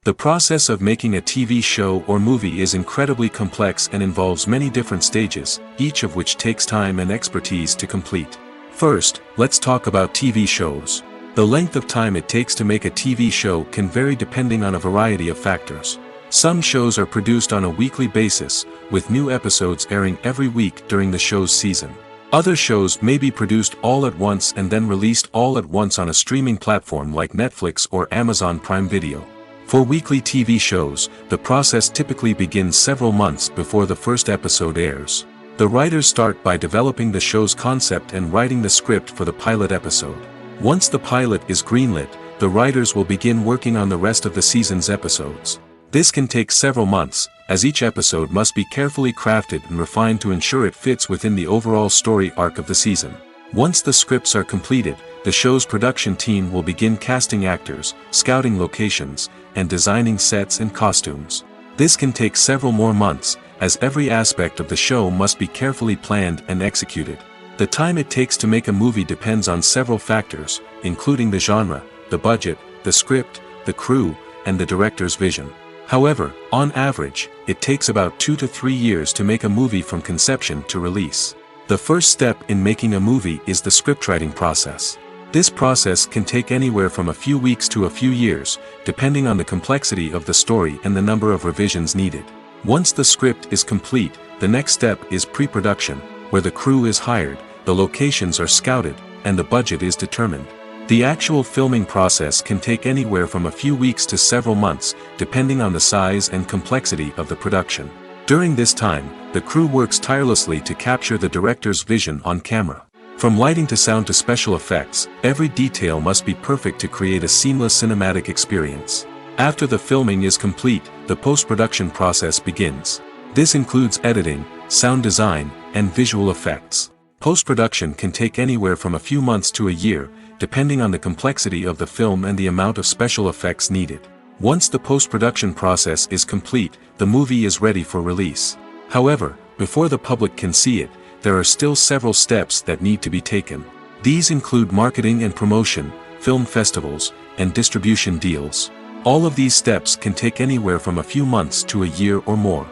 The process of making a TV show or movie is incredibly complex and involves many different stages, each of which takes time and expertise to complete. First, let's talk about TV shows. The length of time it takes to make a TV show can vary depending on a variety of factors. Some shows are produced on a weekly basis, with new episodes airing every week during the show's season. Other shows may be produced all at once and then released all at once on a streaming platform like Netflix or Amazon Prime Video. For weekly TV shows, the process typically begins several months before the first episode airs. The writers start by developing the show's concept and writing the script for the pilot episode. Once the pilot is greenlit, the writers will begin working on the rest of the season's episodes. This can take several months, as each episode must be carefully crafted and refined to ensure it fits within the overall story arc of the season. Once the scripts are completed, the show's production team will begin casting actors, scouting locations, and designing sets and costumes. This can take several more months, as every aspect of the show must be carefully planned and executed. The time it takes to make a movie depends on several factors, including the genre, the budget, the script, the crew, and the director's vision. However, on average, it takes about 2 to 3 years to make a movie from conception to release. The first step in making a movie is the scriptwriting process. This process can take anywhere from a few weeks to a few years, depending on the complexity of the story and the number of revisions needed. Once the script is complete, the next step is pre-production, where the crew is hired, the locations are scouted, and the budget is determined. The actual filming process can take anywhere from a few weeks to several months, depending on the size and complexity of the production. During this time, the crew works tirelessly to capture the director's vision on camera. From lighting to sound to special effects, every detail must be perfect to create a seamless cinematic experience. After the filming is complete, the post-production process begins. This includes editing, sound design, and visual effects. Post-production can take anywhere from a few months to a year, depending on the complexity of the film and the amount of special effects needed. Once the post-production process is complete, the movie is ready for release. However, before the public can see it, there are still several steps that need to be taken. These include marketing and promotion, film festivals, and distribution deals. All of these steps can take anywhere from a few months to a year or more.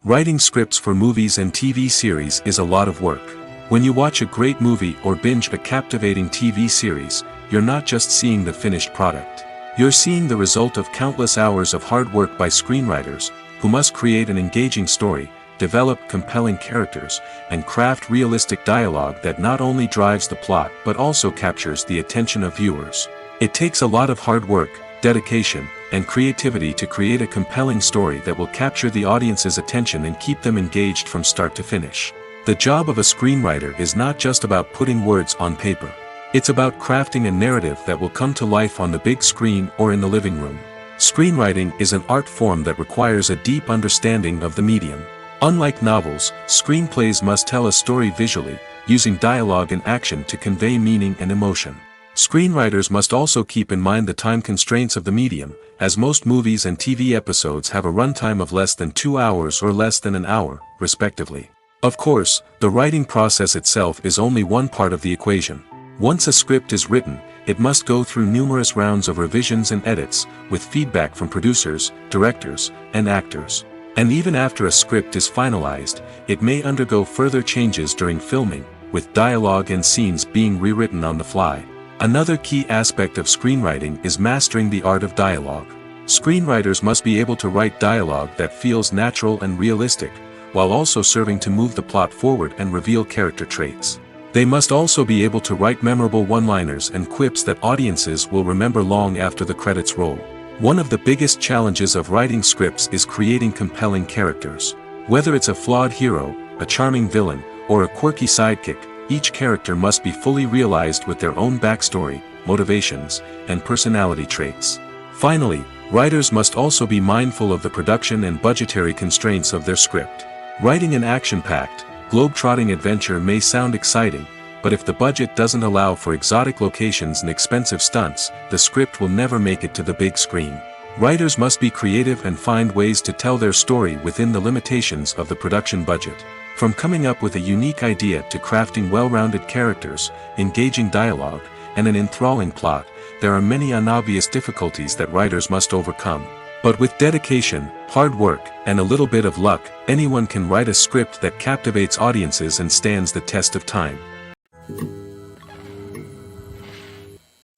Writing scripts for movies and TV series is a lot of work. When you watch a great movie or binge a captivating TV series, you're not just seeing the finished product. You're seeing the result of countless hours of hard work by screenwriters, who must create an engaging story, develop compelling characters, and craft realistic dialogue that not only drives the plot but also captures the attention of viewers. It takes a lot of hard work, dedication, and creativity to create a compelling story that will capture the audience's attention and keep them engaged from start to finish. The job of a screenwriter is not just about putting words on paper. It's about crafting a narrative that will come to life on the big screen or in the living room. Screenwriting is an art form that requires a deep understanding of the medium. Unlike novels, screenplays must tell a story visually, using dialogue and action to convey meaning and emotion. Screenwriters must also keep in mind the time constraints of the medium, as most movies and TV episodes have a runtime of less than 2 hours or less than an hour, respectively. Of course, the writing process itself is only one part of the equation. Once a script is written, it must go through numerous rounds of revisions and edits, with feedback from producers, directors, and actors. And even after a script is finalized, it may undergo further changes during filming, with dialogue and scenes being rewritten on the fly. Another key aspect of screenwriting is mastering the art of dialogue. Screenwriters must be able to write dialogue that feels natural and realistic, while also serving to move the plot forward and reveal character traits. They must also be able to write memorable one-liners and quips that audiences will remember long after the credits roll. One of the biggest challenges of writing scripts is creating compelling characters. Whether it's a flawed hero, a charming villain, or a quirky sidekick, each character must be fully realized with their own backstory, motivations, and personality traits. Finally, writers must also be mindful of the production and budgetary constraints of their script. Writing an action-packed, globe-trotting adventure may sound exciting, but if the budget doesn't allow for exotic locations and expensive stunts, the script will never make it to the big screen. Writers must be creative and find ways to tell their story within the limitations of the production budget. From coming up with a unique idea to crafting well-rounded characters, engaging dialogue, and an enthralling plot, there are many unobvious difficulties that writers must overcome. But with dedication, hard work, and a little bit of luck, anyone can write a script that captivates audiences and stands the test of time.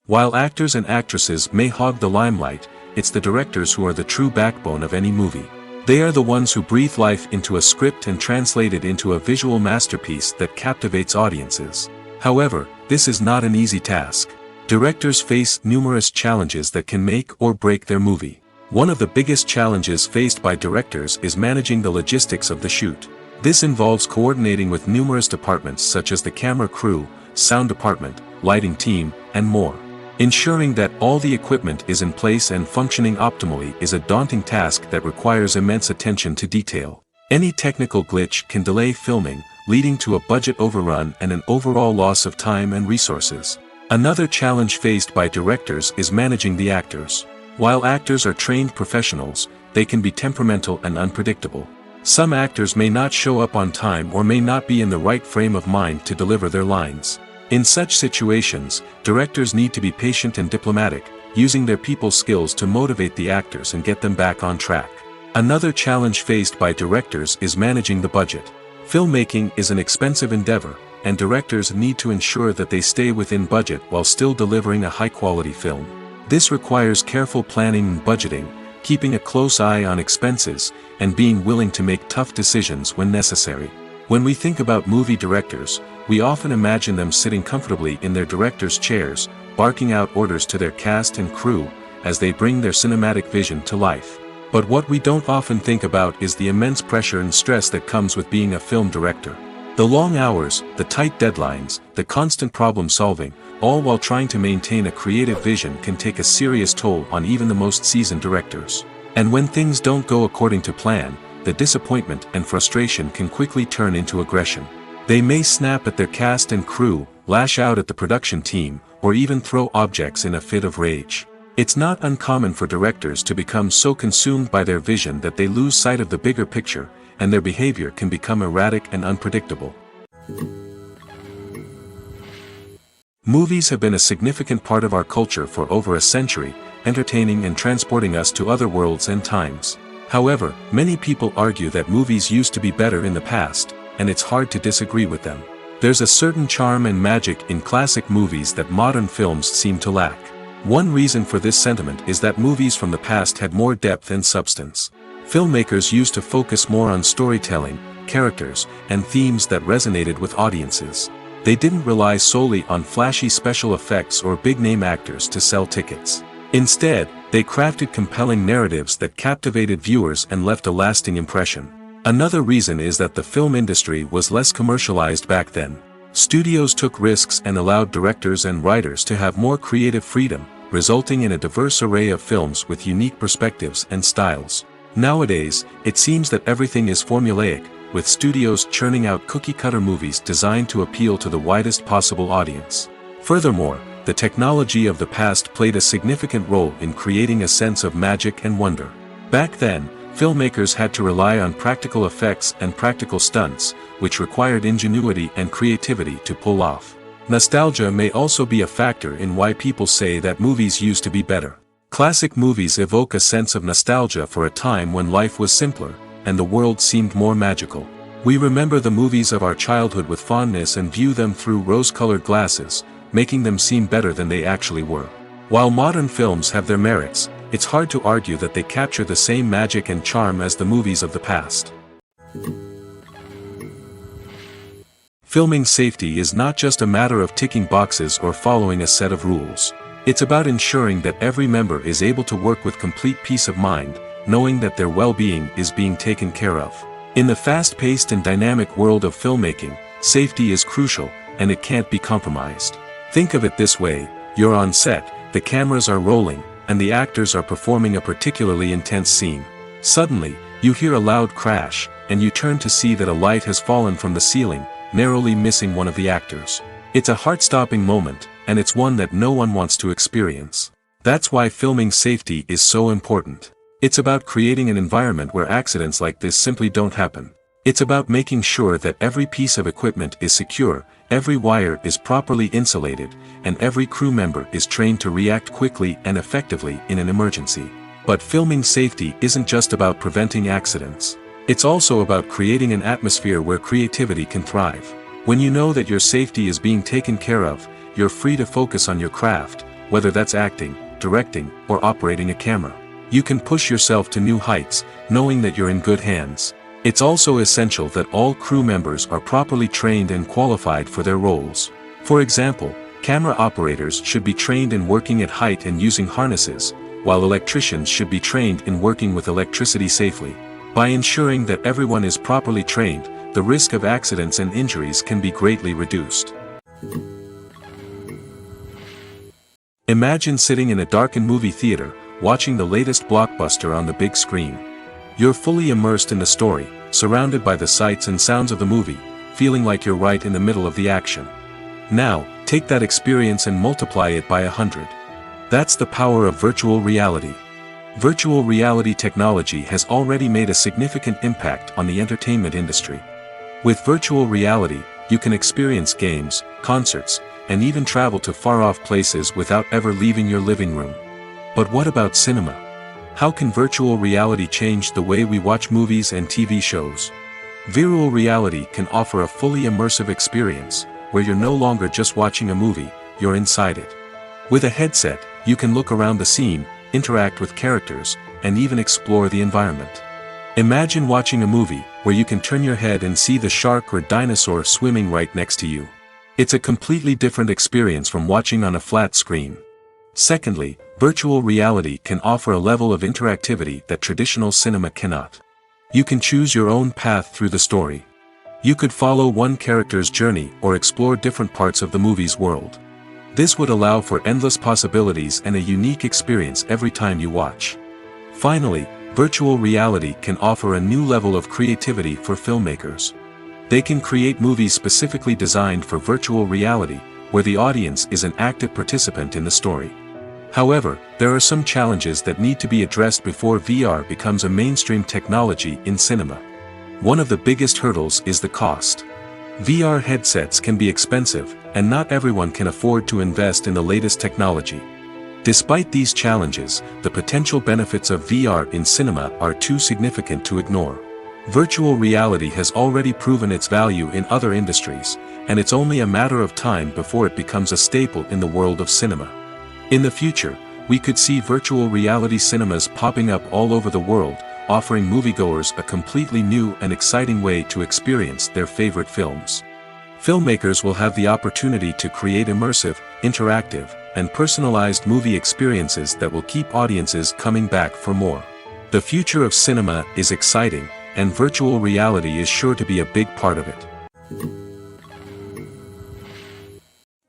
While actors and actresses may hog the limelight, it's the directors who are the true backbone of any movie. They are the ones who breathe life into a script and translate it into a visual masterpiece that captivates audiences. However, this is not an easy task. Directors face numerous challenges that can make or break their movie. One of the biggest challenges faced by directors is managing the logistics of the shoot. This involves coordinating with numerous departments such as the camera crew, sound department, lighting team, and more. Ensuring that all the equipment is in place and functioning optimally is a daunting task that requires immense attention to detail. Any technical glitch can delay filming, leading to a budget overrun and an overall loss of time and resources. Another challenge faced by directors is managing the actors. While actors are trained professionals, they can be temperamental and unpredictable. Some actors may not show up on time or may not be in the right frame of mind to deliver their lines. In such situations, directors need to be patient and diplomatic, using their people skills to motivate the actors and get them back on track. Another challenge faced by directors is managing the budget. Filmmaking is an expensive endeavor, and directors need to ensure that they stay within budget while still delivering a high-quality film. This requires careful planning and budgeting, keeping a close eye on expenses, and being willing to make tough decisions when necessary. When we think about movie directors, we often imagine them sitting comfortably in their director's chairs, barking out orders to their cast and crew, as they bring their cinematic vision to life. But what we don't often think about is the immense pressure and stress that comes with being a film director. The long hours, the tight deadlines, the constant problem solving, all while trying to maintain a creative vision can take a serious toll on even the most seasoned directors. And when things don't go according to plan, the disappointment and frustration can quickly turn into aggression. They may snap at their cast and crew, lash out at the production team, or even throw objects in a fit of rage. It's not uncommon for directors to become so consumed by their vision that they lose sight of the bigger picture, and their behavior can become erratic and unpredictable. Movies have been a significant part of our culture for over a century, entertaining and transporting us to other worlds and times. However, many people argue that movies used to be better in the past, and it's hard to disagree with them. There's a certain charm and magic in classic movies that modern films seem to lack. One reason for this sentiment is that movies from the past had more depth and substance. Filmmakers used to focus more on storytelling, characters, and themes that resonated with audiences. They didn't rely solely on flashy special effects or big-name actors to sell tickets. Instead, they crafted compelling narratives that captivated viewers and left a lasting impression. Another reason is that the film industry was less commercialized back then. Studios took risks and allowed directors and writers to have more creative freedom, resulting in a diverse array of films with unique perspectives and styles. Nowadays, it seems that everything is formulaic, with studios churning out cookie-cutter movies designed to appeal to the widest possible audience. Furthermore, the technology of the past played a significant role in creating a sense of magic and wonder. Back then, filmmakers had to rely on practical effects and practical stunts, which required ingenuity and creativity to pull off. Nostalgia may also be a factor in why people say that movies used to be better. Classic movies evoke a sense of nostalgia for a time when life was simpler, and the world seemed more magical. We remember the movies of our childhood with fondness and view them through rose-colored glasses, making them seem better than they actually were. While modern films have their merits, it's hard to argue that they capture the same magic and charm as the movies of the past. Filming safety is not just a matter of ticking boxes or following a set of rules. It's about ensuring that every member is able to work with complete peace of mind, knowing that their well-being is being taken care of. In the fast-paced and dynamic world of filmmaking, safety is crucial, and it can't be compromised. Think of it this way: you're on set, the cameras are rolling, and the actors are performing a particularly intense scene. Suddenly, you hear a loud crash, and you turn to see that a light has fallen from the ceiling, narrowly missing one of the actors. It's a heart-stopping moment, and it's one that no one wants to experience. That's why filming safety is so important. It's about creating an environment where accidents like this simply don't happen. It's about making sure that every piece of equipment is secure, every wire is properly insulated, and every crew member is trained to react quickly and effectively in an emergency. But filming safety isn't just about preventing accidents. It's also about creating an atmosphere where creativity can thrive. When you know that your safety is being taken care of, you're free to focus on your craft, whether that's acting, directing, or operating a camera. You can push yourself to new heights, knowing that you're in good hands. It's also essential that all crew members are properly trained and qualified for their roles. For example, camera operators should be trained in working at height and using harnesses, while electricians should be trained in working with electricity safely. By ensuring that everyone is properly trained, the risk of accidents and injuries can be greatly reduced. Imagine sitting in a darkened movie theater, watching the latest blockbuster on the big screen. You're fully immersed in the story, surrounded by the sights and sounds of the movie, feeling like you're right in the middle of the action. Now, take that experience and multiply it by 100. That's the power of virtual reality. Virtual reality technology has already made a significant impact on the entertainment industry. With virtual reality, you can experience games, concerts, and even travel to far-off places without ever leaving your living room. But what about cinema? How can virtual reality change the way we watch movies and TV shows? Virtual reality can offer a fully immersive experience, where you're no longer just watching a movie, you're inside it. With a headset, you can look around the scene, interact with characters, and even explore the environment. Imagine watching a movie, where you can turn your head and see the shark or dinosaur swimming right next to you. It's a completely different experience from watching on a flat screen. Secondly, virtual reality can offer a level of interactivity that traditional cinema cannot. You can choose your own path through the story. You could follow one character's journey or explore different parts of the movie's world. This would allow for endless possibilities and a unique experience every time you watch. Finally, virtual reality can offer a new level of creativity for filmmakers. They can create movies specifically designed for virtual reality, where the audience is an active participant in the story. However, there are some challenges that need to be addressed before VR becomes a mainstream technology in cinema. One of the biggest hurdles is the cost. VR headsets can be expensive, and not everyone can afford to invest in the latest technology. Despite these challenges, the potential benefits of VR in cinema are too significant to ignore. Virtual reality has already proven its value in other industries, and it's only a matter of time before it becomes a staple in the world of cinema. In the future, we could see virtual reality cinemas popping up all over the world, offering moviegoers a completely new and exciting way to experience their favorite films. Filmmakers will have the opportunity to create immersive, interactive, and personalized movie experiences that will keep audiences coming back for more. The future of cinema is exciting, and virtual reality is sure to be a big part of it.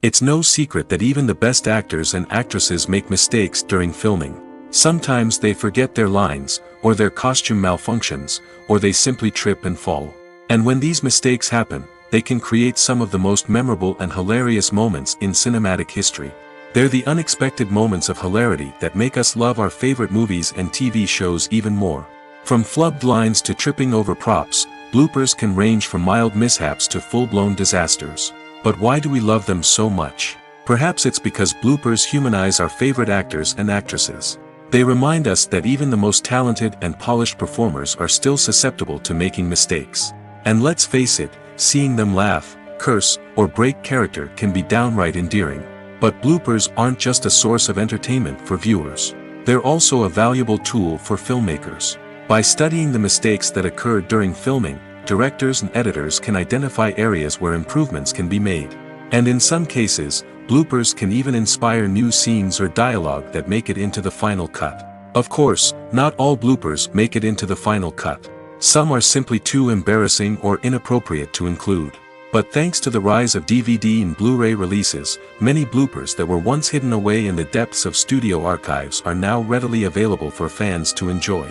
It's no secret that even the best actors and actresses make mistakes during filming. Sometimes they forget their lines, or their costume malfunctions, or they simply trip and fall. And when these mistakes happen, they can create some of the most memorable and hilarious moments in cinematic history. They're the unexpected moments of hilarity that make us love our favorite movies and TV shows even more. From flubbed lines to tripping over props, bloopers can range from mild mishaps to full-blown disasters. But why do we love them so much? Perhaps it's because bloopers humanize our favorite actors and actresses. They remind us that even the most talented and polished performers are still susceptible to making mistakes. And let's face it, seeing them laugh, curse, or break character can be downright endearing. But bloopers aren't just a source of entertainment for viewers. They're also a valuable tool for filmmakers. By studying the mistakes that occurred during filming, directors and editors can identify areas where improvements can be made. And in some cases, bloopers can even inspire new scenes or dialogue that make it into the final cut. Of course, not all bloopers make it into the final cut. Some are simply too embarrassing or inappropriate to include. But thanks to the rise of DVD and Blu-ray releases, many bloopers that were once hidden away in the depths of studio archives are now readily available for fans to enjoy.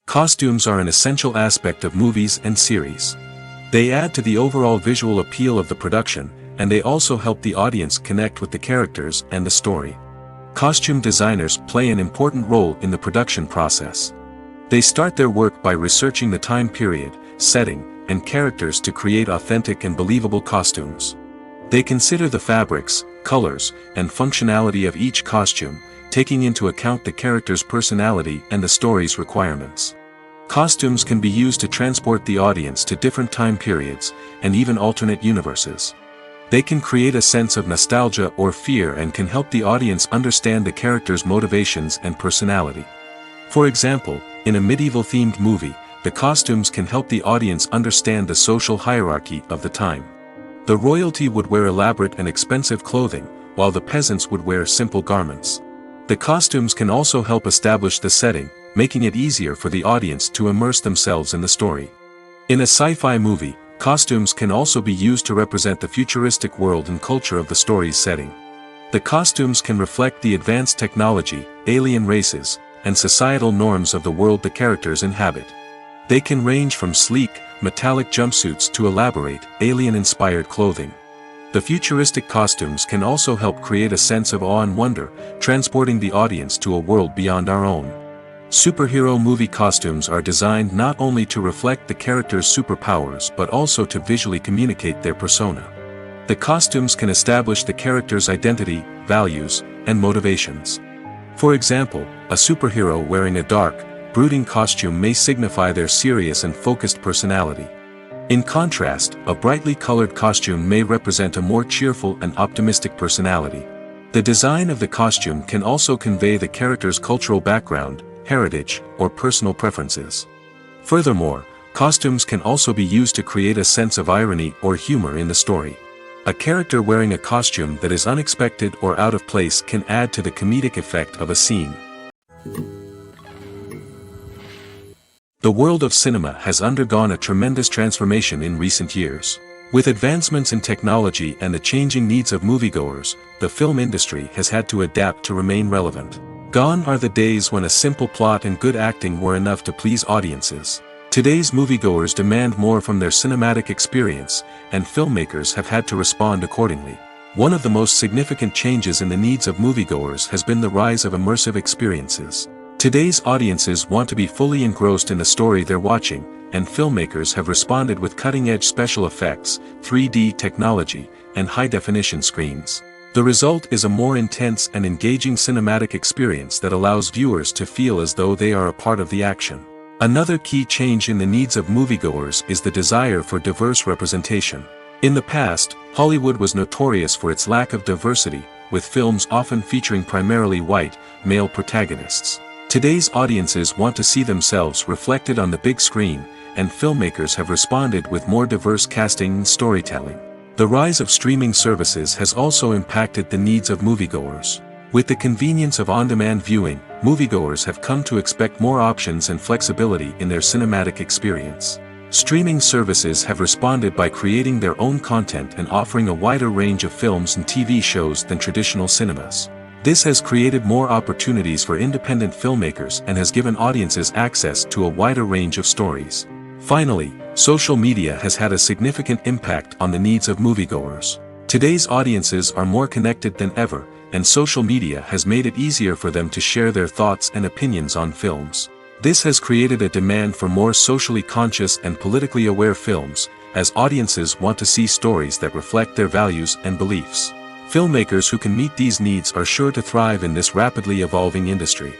Costumes are an essential aspect of movies and series. They add to the overall visual appeal of the production, and they also help the audience connect with the characters and the story. Costume designers play an important role in the production process. They start their work by researching the time period, setting, and characters to create authentic and believable costumes. They consider the fabrics, colors, and functionality of each costume, taking into account the character's personality and the story's requirements. Costumes can be used to transport the audience to different time periods, and even alternate universes. They can create a sense of nostalgia or fear and can help the audience understand the character's motivations and personality. For example, in a medieval-themed movie, the costumes can help the audience understand the social hierarchy of the time. The royalty would wear elaborate and expensive clothing, while the peasants would wear simple garments. The costumes can also help establish the setting, making it easier for the audience to immerse themselves in the story. In a sci-fi movie, costumes can also be used to represent the futuristic world and culture of the story's setting. The costumes can reflect the advanced technology, alien races, and societal norms of the world the characters inhabit. They can range from sleek, metallic jumpsuits to elaborate, alien-inspired clothing. The futuristic costumes can also help create a sense of awe and wonder, transporting the audience to a world beyond our own. Superhero movie costumes are designed not only to reflect the character's superpowers but also to visually communicate their persona. The costumes can establish the character's identity, values, and motivations. For example, a superhero wearing a dark, brooding costume may signify their serious and focused personality. In contrast, a brightly colored costume may represent a more cheerful and optimistic personality. The design of the costume can also convey the character's cultural background, heritage, or personal preferences. Furthermore, costumes can also be used to create a sense of irony or humor in the story. A character wearing a costume that is unexpected or out of place can add to the comedic effect of a scene. The world of cinema has undergone a tremendous transformation in recent years. With advancements in technology and the changing needs of moviegoers, the film industry has had to adapt to remain relevant. Gone are the days when a simple plot and good acting were enough to please audiences. Today's moviegoers demand more from their cinematic experience, and filmmakers have had to respond accordingly. One of the most significant changes in the needs of moviegoers has been the rise of immersive experiences. Today's audiences want to be fully engrossed in the story they're watching, and filmmakers have responded with cutting-edge special effects, 3D technology, and high-definition screens. The result is a more intense and engaging cinematic experience that allows viewers to feel as though they are a part of the action. Another key change in the needs of moviegoers is the desire for diverse representation. In the past, Hollywood was notorious for its lack of diversity, with films often featuring primarily white, male protagonists. Today's audiences want to see themselves reflected on the big screen, and filmmakers have responded with more diverse casting and storytelling. The rise of streaming services has also impacted the needs of moviegoers. With the convenience of on-demand viewing, moviegoers have come to expect more options and flexibility in their cinematic experience. Streaming services have responded by creating their own content and offering a wider range of films and TV shows than traditional cinemas. This has created more opportunities for independent filmmakers and has given audiences access to a wider range of stories. Finally, social media has had a significant impact on the needs of moviegoers. Today's audiences are more connected than ever, and social media has made it easier for them to share their thoughts and opinions on films. This has created a demand for more socially conscious and politically aware films, as audiences want to see stories that reflect their values and beliefs. Filmmakers who can meet these needs are sure to thrive in this rapidly evolving industry.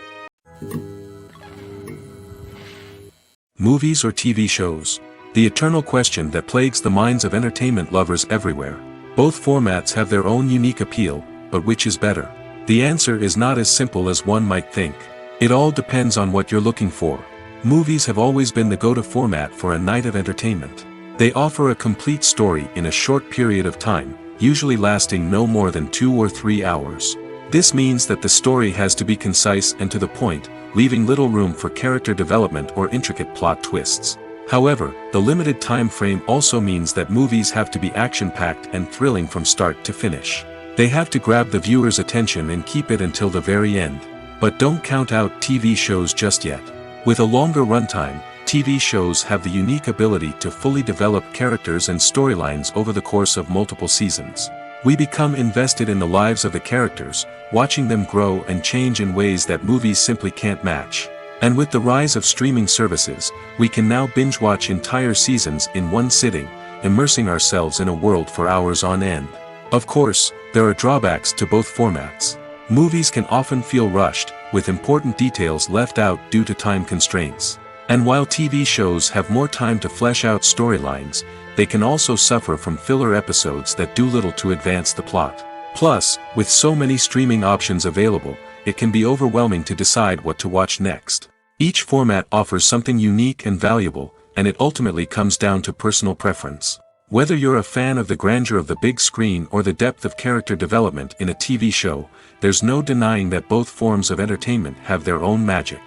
Movies or TV shows? The eternal question that plagues the minds of entertainment lovers everywhere. Both formats have their own unique appeal, but which is better? The answer is not as simple as one might think. It all depends on what you're looking for. Movies have always been the go-to format for a night of entertainment. They offer a complete story in a short period of time, usually lasting no more than 2 or 3 hours. This means that the story has to be concise and to the point, leaving little room for character development or intricate plot twists. However, the limited time frame also means that movies have to be action-packed and thrilling from start to finish. They have to grab the viewer's attention and keep it until the very end. But don't count out TV shows just yet. With a longer runtime, TV shows have the unique ability to fully develop characters and storylines over the course of multiple seasons. We become invested in the lives of the characters, watching them grow and change in ways that movies simply can't match. And with the rise of streaming services, we can now binge-watch entire seasons in one sitting, immersing ourselves in a world for hours on end. Of course, there are drawbacks to both formats. Movies can often feel rushed, with important details left out due to time constraints. And while TV shows have more time to flesh out storylines, they can also suffer from filler episodes that do little to advance the plot. Plus, with so many streaming options available, it can be overwhelming to decide what to watch next. Each format offers something unique and valuable, and it ultimately comes down to personal preference. Whether you're a fan of the grandeur of the big screen or the depth of character development in a TV show, there's no denying that both forms of entertainment have their own magic.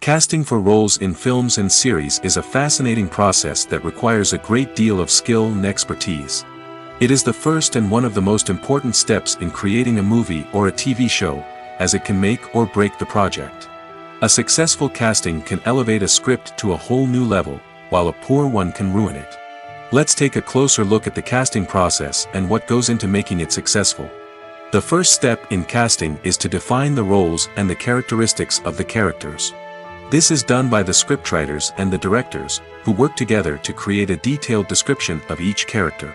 Casting for roles in films and series is a fascinating process that requires a great deal of skill and expertise. It is the first and one of the most important steps in creating a movie or a TV show, as it can make or break the project. A successful casting can elevate a script to a whole new level, while a poor one can ruin it. Let's take a closer look at the casting process and what goes into making it successful. The first step in casting is to define the roles and the characteristics of the characters. This is done by the scriptwriters and the directors, who work together to create a detailed description of each character.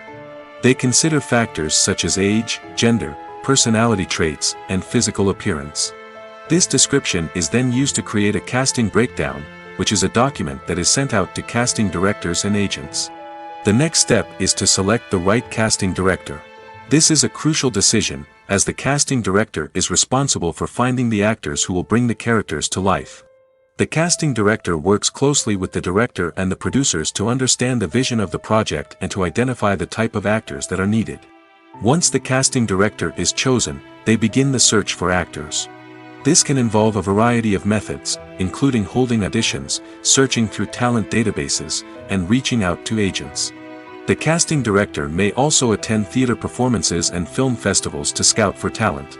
They consider factors such as age, gender, personality traits, and physical appearance. This description is then used to create a casting breakdown, which is a document that is sent out to casting directors and agents. The next step is to select the right casting director. This is a crucial decision, as the casting director is responsible for finding the actors who will bring the characters to life. The casting director works closely with the director and the producers to understand the vision of the project and to identify the type of actors that are needed. Once the casting director is chosen, they begin the search for actors. This can involve a variety of methods, including holding auditions, searching through talent databases, and reaching out to agents. The casting director may also attend theater performances and film festivals to scout for talent.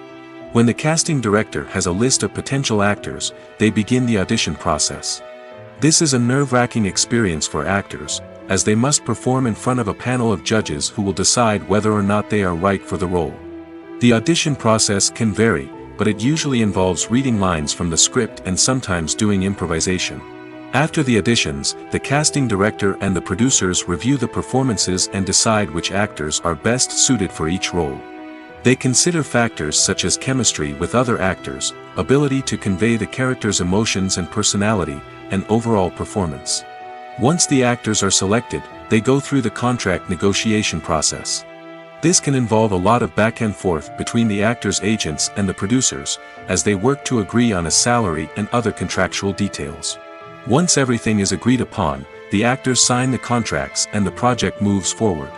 When the casting director has a list of potential actors, they begin the audition process. This is a nerve-wracking experience for actors, as they must perform in front of a panel of judges who will decide whether or not they are right for the role. The audition process can vary, but it usually involves reading lines from the script and sometimes doing improvisation. After the auditions, the casting director and the producers review the performances and decide which actors are best suited for each role. They consider factors such as chemistry with other actors, ability to convey the character's emotions and personality, and overall performance. Once the actors are selected, they go through the contract negotiation process. This can involve a lot of back and forth between the actors' agents and the producers, as they work to agree on a salary and other contractual details. Once everything is agreed upon, the actors sign the contracts and the project moves forward.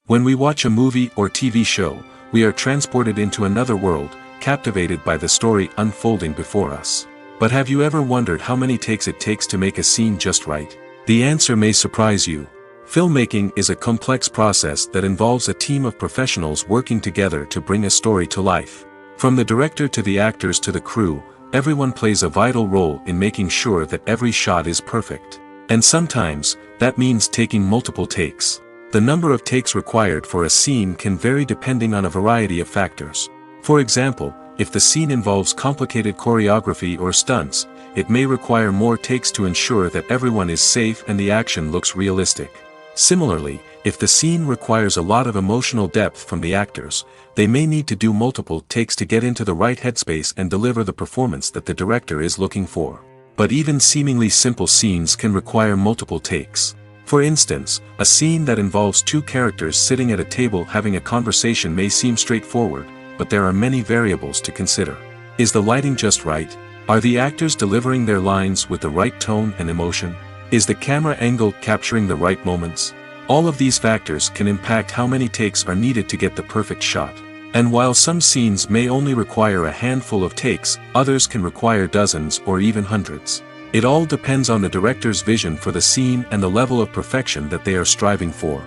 When we watch a movie or TV show, we are transported into another world, captivated by the story unfolding before us. But have you ever wondered how many takes it takes to make a scene just right? The answer may surprise you. Filmmaking is a complex process that involves a team of professionals working together to bring a story to life. From the director to the actors to the crew, everyone plays a vital role in making sure that every shot is perfect. And sometimes, that means taking multiple takes. The number of takes required for a scene can vary depending on a variety of factors. For example, if the scene involves complicated choreography or stunts, it may require more takes to ensure that everyone is safe and the action looks realistic. Similarly, if the scene requires a lot of emotional depth from the actors, they may need to do multiple takes to get into the right headspace and deliver the performance that the director is looking for. But even seemingly simple scenes can require multiple takes. For instance, a scene that involves two characters sitting at a table having a conversation may seem straightforward, but there are many variables to consider. Is the lighting just right? Are the actors delivering their lines with the right tone and emotion? Is the camera angle capturing the right moments? All of these factors can impact how many takes are needed to get the perfect shot. And while some scenes may only require a handful of takes, others can require dozens or even hundreds. It all depends on the director's vision for the scene and the level of perfection that they are striving for.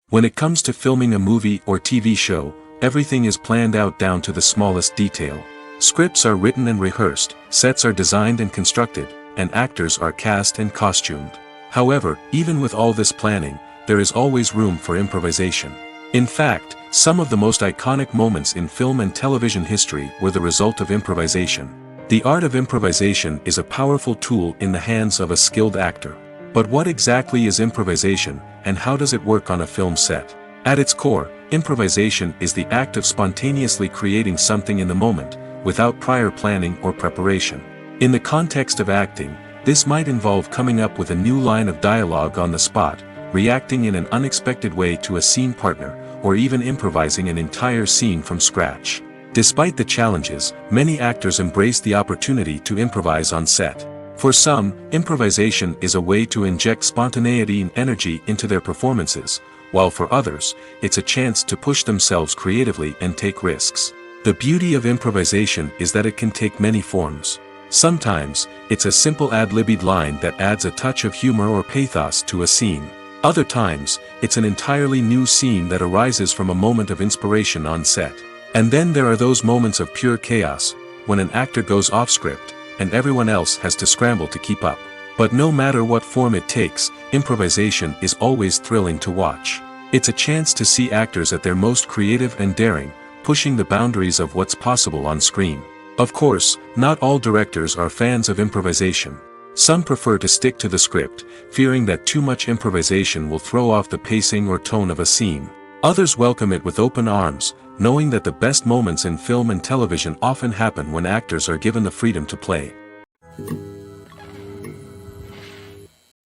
When it comes to filming a movie or TV show, everything is planned out down to the smallest detail. Scripts are written and rehearsed, sets are designed and constructed, and actors are cast and costumed. However, even with all this planning, there is always room for improvisation. In fact, some of the most iconic moments in film and television history were the result of improvisation. The art of improvisation is a powerful tool in the hands of a skilled actor. But what exactly is improvisation, and how does it work on a film set? At its core, improvisation is the act of spontaneously creating something in the moment, without prior planning or preparation. In the context of acting, this might involve coming up with a new line of dialogue on the spot, reacting in an unexpected way to a scene partner, or even improvising an entire scene from scratch. Despite the challenges, many actors embrace the opportunity to improvise on set. For some, improvisation is a way to inject spontaneity and energy into their performances, while for others, it's a chance to push themselves creatively and take risks. The beauty of improvisation is that it can take many forms. Sometimes, it's a simple ad-libbed line that adds a touch of humor or pathos to a scene. Other times, it's an entirely new scene that arises from a moment of inspiration on set. And then there are those moments of pure chaos, when an actor goes off script, and everyone else has to scramble to keep up. But no matter what form it takes, improvisation is always thrilling to watch. It's a chance to see actors at their most creative and daring, pushing the boundaries of what's possible on screen. Of course, not all directors are fans of improvisation. Some prefer to stick to the script, fearing that too much improvisation will throw off the pacing or tone of a scene. Others welcome it with open arms, knowing that the best moments in film and television often happen when actors are given the freedom to play.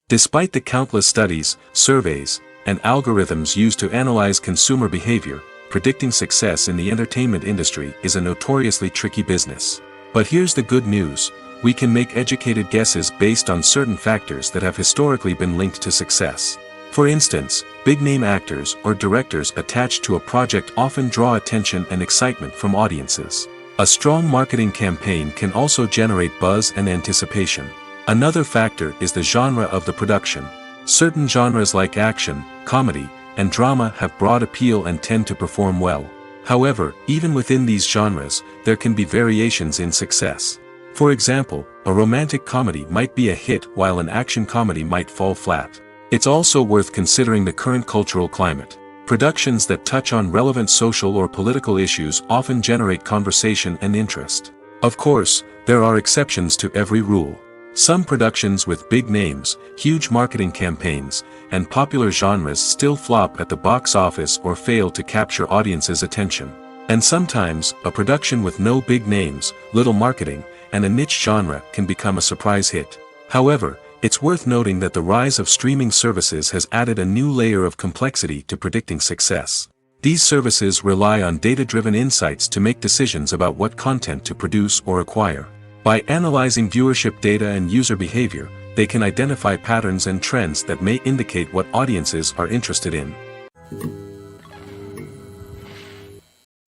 Despite the countless studies, surveys, and algorithms used to analyze consumer behavior, predicting success in the entertainment industry is a notoriously tricky business. But here's the good news: we can make educated guesses based on certain factors that have historically been linked to success. For instance, big-name actors or directors attached to a project often draw attention and excitement from audiences. A strong marketing campaign can also generate buzz and anticipation. Another factor is the genre of the production. Certain genres like action, comedy, and drama have broad appeal and tend to perform well. However, even within these genres, there can be variations in success. For example, a romantic comedy might be a hit while an action comedy might fall flat. It's also worth considering the current cultural climate. Productions that touch on relevant social or political issues often generate conversation and interest. Of course, there are exceptions to every rule. Some productions with big names, huge marketing campaigns, and popular genres still flop at the box office or fail to capture audiences' attention. And sometimes, a production with no big names, little marketing, and a niche genre can become a surprise hit. However, it's worth noting that the rise of streaming services has added a new layer of complexity to predicting success. These services rely on data-driven insights to make decisions about what content to produce or acquire. By analyzing viewership data and user behavior, they can identify patterns and trends that may indicate what audiences are interested in.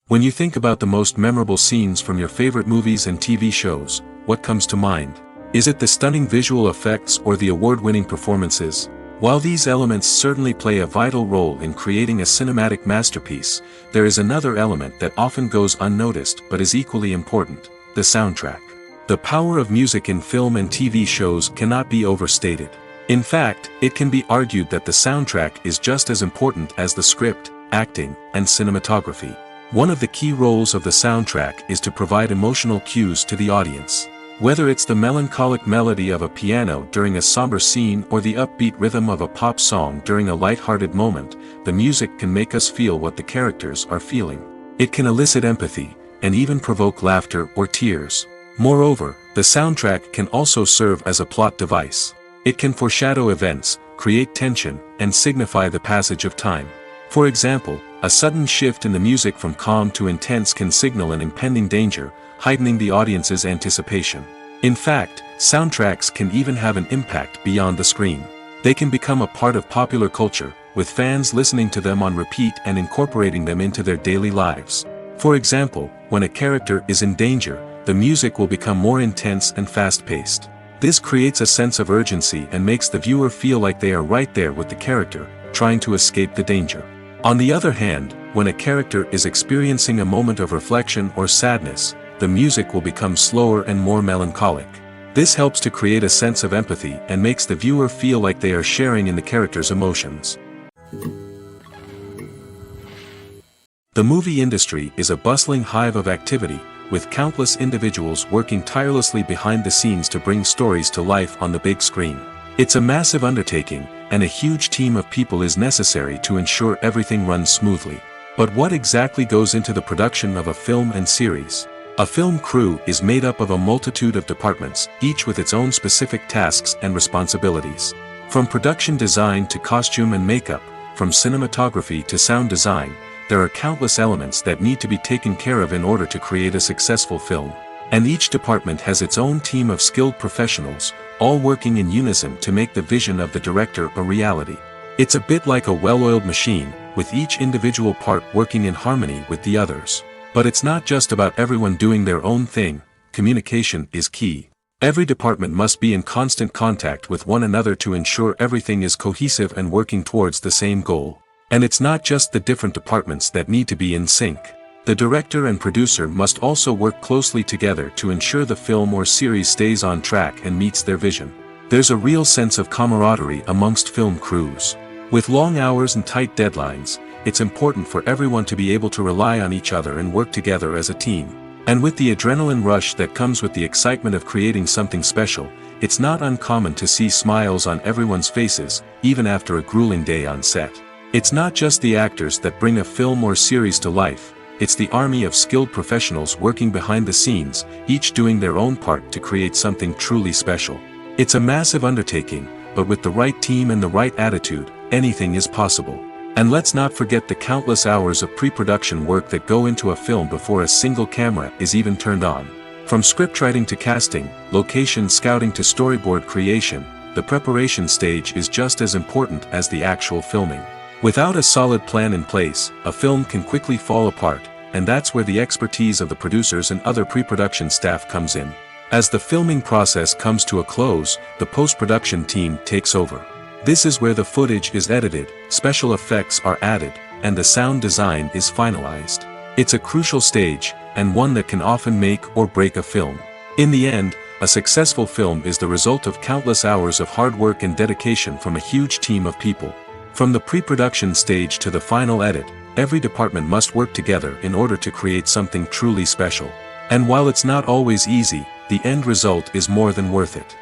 When you think about the most memorable scenes from your favorite movies and TV shows, what comes to mind? Is it the stunning visual effects or the award-winning performances? While these elements certainly play a vital role in creating a cinematic masterpiece, there is another element that often goes unnoticed but is equally important: the soundtrack. The power of music in film and TV shows cannot be overstated. In fact, it can be argued that the soundtrack is just as important as the script, acting, and cinematography. One of the key roles of the soundtrack is to provide emotional cues to the audience. Whether it's the melancholic melody of a piano during a somber scene or the upbeat rhythm of a pop song during a light-hearted moment, the music can make us feel what the characters are feeling. It can elicit empathy, and even provoke laughter or tears. Moreover, the soundtrack can also serve as a plot device. It can foreshadow events, create tension, and signify the passage of time. For example, a sudden shift in the music from calm to intense can signal an impending danger, heightening the audience's anticipation. In fact, soundtracks can even have an impact beyond the screen. They can become a part of popular culture, with fans listening to them on repeat and incorporating them into their daily lives. For example, when a character is in danger, the music will become more intense and fast-paced. This creates a sense of urgency and makes the viewer feel like they are right there with the character, trying to escape the danger. On the other hand, when a character is experiencing a moment of reflection or sadness, the music will become slower and more melancholic. This helps to create a sense of empathy and makes the viewer feel like they are sharing in the character's emotions. The movie industry is a bustling hive of activity, with countless individuals working tirelessly behind the scenes to bring stories to life on the big screen. It's a massive undertaking, and a huge team of people is necessary to ensure everything runs smoothly. But what exactly goes into the production of a film and series? A film crew is made up of a multitude of departments, each with its own specific tasks and responsibilities. From production design to costume and makeup, from cinematography to sound design, there are countless elements that need to be taken care of in order to create a successful film. And each department has its own team of skilled professionals, all working in unison to make the vision of the director a reality. It's a bit like a well-oiled machine, with each individual part working in harmony with the others. But it's not just about everyone doing their own thing. Communication is key. Every department must be in constant contact with one another to ensure everything is cohesive and working towards the same goal. And it's not just the different departments that need to be in sync. The director and producer must also work closely together to ensure the film or series stays on track and meets their vision. There's a real sense of camaraderie amongst film crews. With long hours and tight deadlines, it's important for everyone to be able to rely on each other and work together as a team. And with the adrenaline rush that comes with the excitement of creating something special, it's not uncommon to see smiles on everyone's faces, even after a grueling day on set. It's not just the actors that bring a film or series to life, it's the army of skilled professionals working behind the scenes, each doing their own part to create something truly special. It's a massive undertaking, but with the right team and the right attitude, anything is possible. And let's not forget the countless hours of pre-production work that go into a film before a single camera is even turned on. From scriptwriting to casting, location scouting to storyboard creation, the preparation stage is just as important as the actual filming. Without a solid plan in place, a film can quickly fall apart, and that's where the expertise of the producers and other pre-production staff comes in. As the filming process comes to a close, the post-production team takes over. This is where the footage is edited, special effects are added, and the sound design is finalized. It's a crucial stage, and one that can often make or break a film. In the end, a successful film is the result of countless hours of hard work and dedication from a huge team of people. From the pre-production stage to the final edit, every department must work together in order to create something truly special. And while it's not always easy, the end result is more than worth it.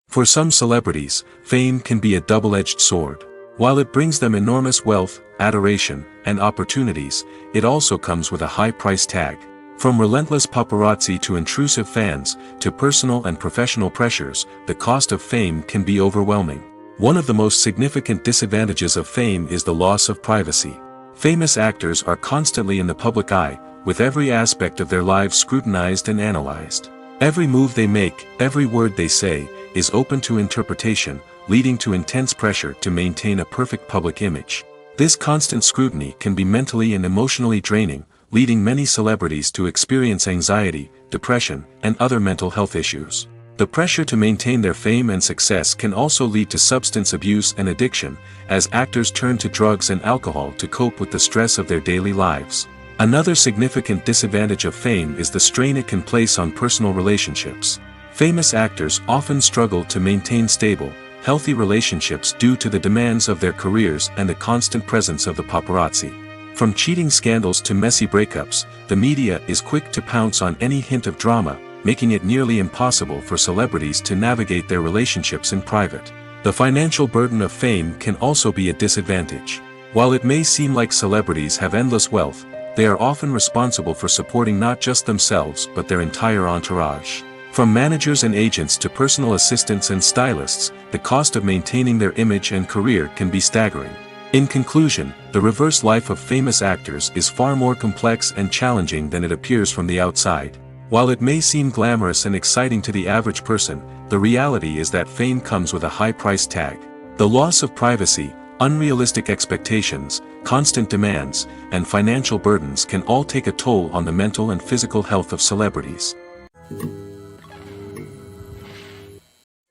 For some celebrities, fame can be a double-edged sword. While it brings them enormous wealth, adoration, and opportunities, it also comes with a high price tag. From relentless paparazzi to intrusive fans, to personal and professional pressures, the cost of fame can be overwhelming. One of the most significant disadvantages of fame is the loss of privacy. Famous actors are constantly in the public eye, with every aspect of their lives scrutinized and analyzed. Every move they make, every word they say, is open to interpretation, leading to intense pressure to maintain a perfect public image. This constant scrutiny can be mentally and emotionally draining, leading many celebrities to experience anxiety, depression, and other mental health issues. The pressure to maintain their fame and success can also lead to substance abuse and addiction, as actors turn to drugs and alcohol to cope with the stress of their daily lives. Another significant disadvantage of fame is the strain it can place on personal relationships. Famous actors often struggle to maintain stable, healthy relationships due to the demands of their careers and the constant presence of the paparazzi. From cheating scandals to messy breakups, the media is quick to pounce on any hint of drama, making it nearly impossible for celebrities to navigate their relationships in private. The financial burden of fame can also be a disadvantage. While it may seem like celebrities have endless wealth, they are often responsible for supporting not just themselves but their entire entourage. From managers and agents to personal assistants and stylists, the cost of maintaining their image and career can be staggering. In conclusion, the reverse life of famous actors is far more complex and challenging than it appears from the outside. While it may seem glamorous and exciting to the average person, the reality is that fame comes with a high price tag. The loss of privacy, unrealistic expectations, constant demands, and financial burdens can all take a toll on the mental and physical health of celebrities.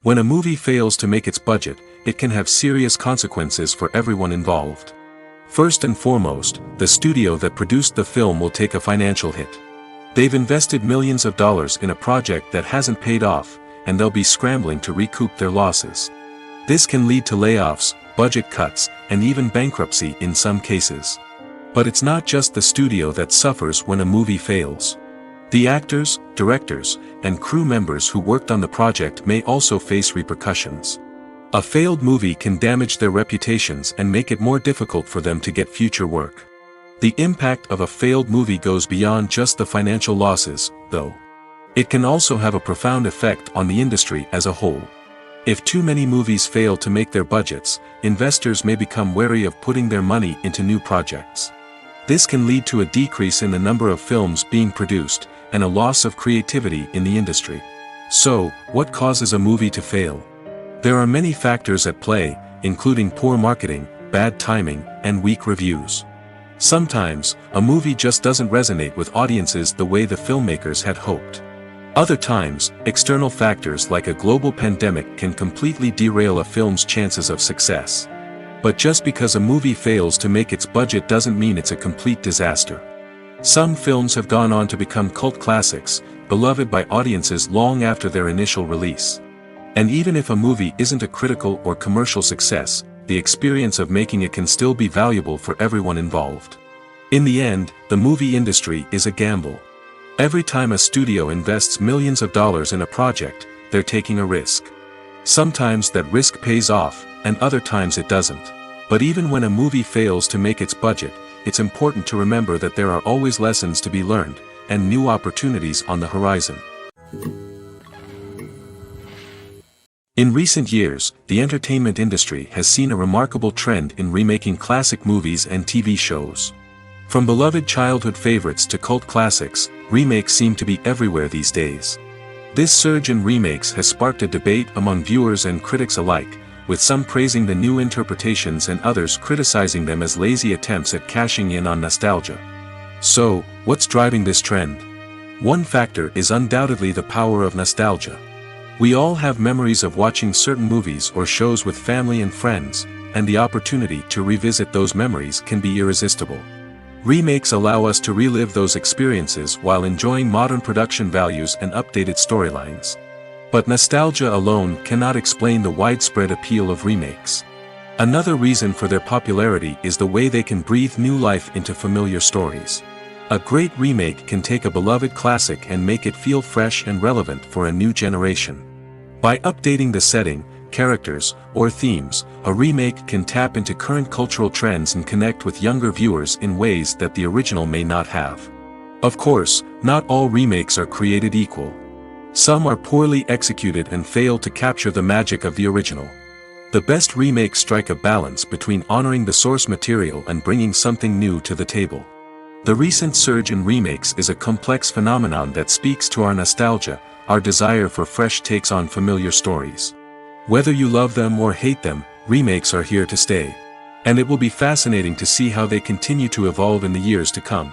When a movie fails to make its budget, it can have serious consequences for everyone involved. First and foremost, the studio that produced the film will take a financial hit. They've invested millions of dollars in a project that hasn't paid off, and they'll be scrambling to recoup their losses. This can lead to layoffs, budget cuts, and even bankruptcy in some cases. But it's not just the studio that suffers when a movie fails. The actors, directors, and crew members who worked on the project may also face repercussions. A failed movie can damage their reputations and make it more difficult for them to get future work. The impact of a failed movie goes beyond just the financial losses, though. It can also have a profound effect on the industry as a whole. If too many movies fail to make their budgets, investors may become wary of putting their money into new projects. This can lead to a decrease in the number of films being produced, and a loss of creativity in the industry. So, what causes a movie to fail? There are many factors at play, including poor marketing, bad timing, and weak reviews. Sometimes, a movie just doesn't resonate with audiences the way the filmmakers had hoped. Other times, external factors like a global pandemic can completely derail a film's chances of success. But just because a movie fails to make its budget doesn't mean it's a complete disaster. Some films have gone on to become cult classics, beloved by audiences long after their initial release. And even if a movie isn't a critical or commercial success, the experience of making it can still be valuable for everyone involved. In the end, the movie industry is a gamble. Every time a studio invests millions of dollars in a project, they're taking a risk. Sometimes that risk pays off, and other times it doesn't. But even when a movie fails to make its budget, it's important to remember that there are always lessons to be learned, and new opportunities on the horizon. In recent years, the entertainment industry has seen a remarkable trend in remaking classic movies and TV shows. From beloved childhood favorites to cult classics, remakes seem to be everywhere these days. This surge in remakes has sparked a debate among viewers and critics alike, with some praising the new interpretations and others criticizing them as lazy attempts at cashing in on nostalgia. So, what's driving this trend? One factor is undoubtedly the power of nostalgia. We all have memories of watching certain movies or shows with family and friends, and the opportunity to revisit those memories can be irresistible. Remakes allow us to relive those experiences while enjoying modern production values and updated storylines. But nostalgia alone cannot explain the widespread appeal of remakes. Another reason for their popularity is the way they can breathe new life into familiar stories. A great remake can take a beloved classic and make it feel fresh and relevant for a new generation. By updating the setting, characters, or themes, a remake can tap into current cultural trends and connect with younger viewers in ways that the original may not have. Of course, not all remakes are created equal. Some are poorly executed and fail to capture the magic of the original. The best remakes strike a balance between honoring the source material and bringing something new to the table. The recent surge in remakes is a complex phenomenon that speaks to our nostalgia, our desire for fresh takes on familiar stories. Whether you love them or hate them, remakes are here to stay. And it will be fascinating to see how they continue to evolve in the years to come.